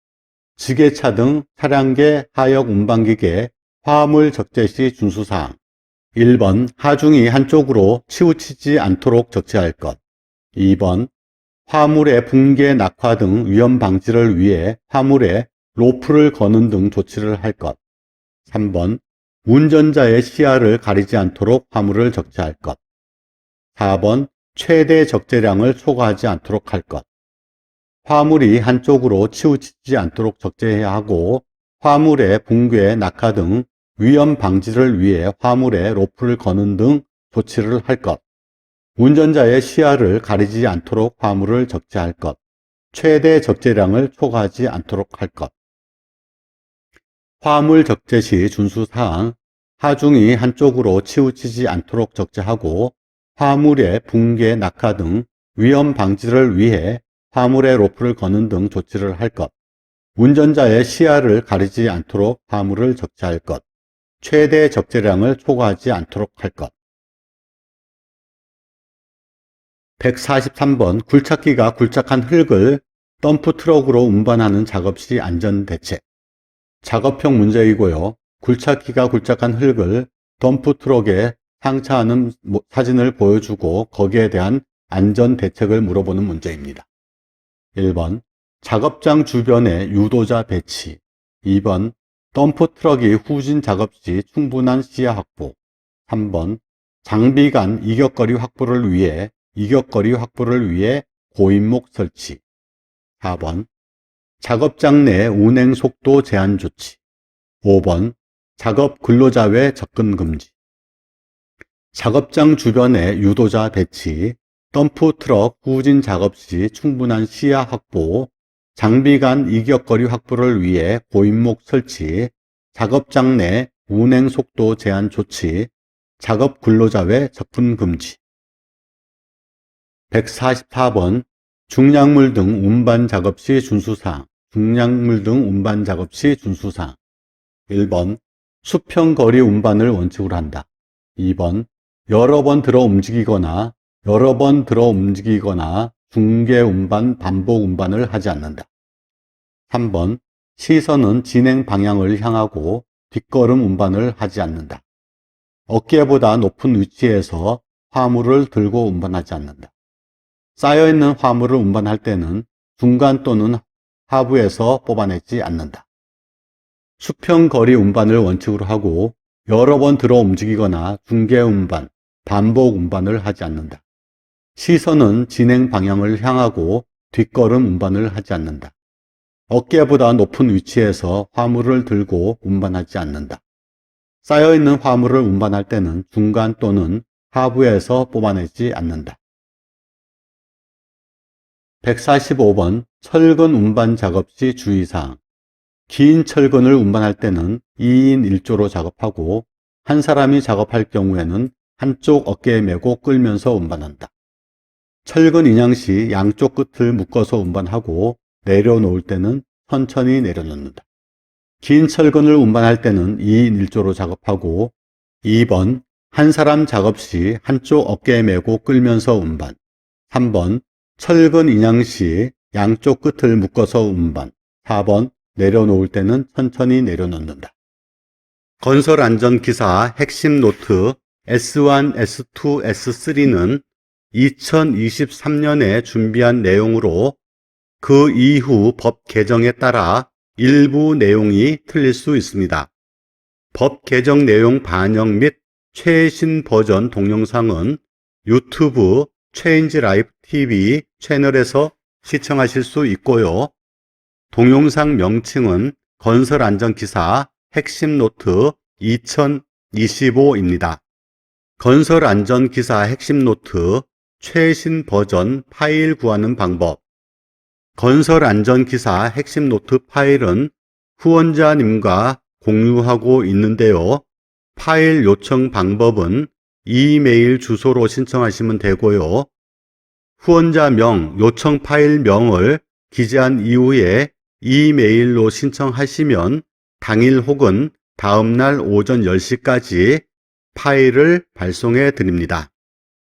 [SPEAKER 1] 지게차 등 차량계 하역 운반기계 화물 적재 시 준수사항. 1번 하중이 한쪽으로 치우치지 않도록 적재할 것. 2번 화물의 붕괴, 낙하 등 위험 방지를 위해 화물에 로프를 거는 등 조치를 할 것. 3번 운전자의 시야를 가리지 않도록 화물을 적재할 것. 4번 최대 적재량을 초과하지 않도록 할 것. 화물이 한쪽으로 치우치지 않도록 적재해야 하고 화물의 붕괴, 낙하 등 위험 방지를 위해 화물에 로프를 거는 등 조치를 할 것. 운전자의 시야를 가리지 않도록 화물을 적재할 것. 최대 적재량을 초과하지 않도록 할 것. 화물 적재 시 준수사항. 하중이 한쪽으로 치우치지 않도록 적재하고 화물의 붕괴, 낙하 등 위험 방지를 위해 화물에 로프를 거는 등 조치를 할 것. 운전자의 시야를 가리지 않도록 화물을 적재할 것. 최대 적재량을 초과하지 않도록 할 것. 143번 굴착기가 굴착한 흙을 덤프 트럭으로 운반하는 작업 시 안전 대책. 작업형 문제이고요. 굴착기가 굴착한 흙을 덤프 트럭에 상차하는 사진을 보여주고 거기에 대한 안전 대책을 물어보는 문제입니다. 1번 작업장 주변에 유도자 배치. 2번 덤프 트럭이 후진 작업 시 충분한 시야 확보. 3번 장비 간 이격거리 확보를 위해 고인목 설치. 4번 작업장 내 운행 속도 제한 조치. 5번 작업 근로자 외 접근 금지. 작업장 주변에 유도자 배치, 덤프 트럭 후진 작업 시 충분한 시야 확보, 장비 간 이격거리 확보를 위해 고인목 설치, 작업장 내 운행 속도 제한 조치, 작업 근로자 외 접근 금지. 144번 중량물 등 운반 작업 시 준수사항. 1번 수평거리 운반을 원칙으로 한다. 2번 여러 번 들어 움직이거나 중개 운반, 반복 운반을 하지 않는다. 3번 시선은 진행 방향을 향하고 뒷걸음 운반을 하지 않는다. 어깨보다 높은 위치에서 화물을 들고 운반하지 않는다. 쌓여있는 화물을 운반할 때는 중간 또는 하부에서 뽑아내지 않는다. 수평거리 운반을 원칙으로 하고 여러 번 들어 움직이거나 중개 운반, 반복 운반을 하지 않는다. 시선은 진행 방향을 향하고 뒷걸음 운반을 하지 않는다. 어깨보다 높은 위치에서 화물을 들고 운반하지 않는다. 쌓여있는 화물을 운반할 때는 중간 또는 하부에서 뽑아내지 않는다. 145번 철근 운반 작업 시 주의사항. 긴 철근을 운반할 때는 2인 1조로 작업하고 한 사람이 작업할 경우에는 한쪽 어깨에 메고 끌면서 운반한다. 철근 인양 시 양쪽 끝을 묶어서 운반하고 내려놓을 때는 천천히 내려놓는다. 긴 철근을 운반할 때는 2인 1조로 작업하고 2번 한 사람 작업 시 한쪽 어깨에 메고 끌면서 운반. 3번 철근 인양 시 양쪽 끝을 묶어서 운반. 4번 내려놓을 때는 천천히 내려놓는다. 건설안전기사 핵심 노트 S1, S2, S3는 2023년에 준비한 내용으로 그 이후 법 개정에 따라 일부 내용이 틀릴 수 있습니다. 법 개정 내용 반영 및 최신 버전 동영상은 유튜브 체인지 라이프 TV 채널에서 시청하실 수 있고요. 동영상 명칭은 건설안전기사 핵심 노트 2025입니다. 건설안전기사 핵심 노트 최신 버전 파일 구하는 방법. 건설안전기사 핵심 노트 파일은 후원자님과 공유하고 있는데요. 파일 요청 방법은 이메일 주소로 신청하시면 되고요. 후원자명, 요청 파일명을 기재한 이후에 이메일로 신청하시면 당일 혹은 다음날 오전 10시까지 파일을 발송해 드립니다.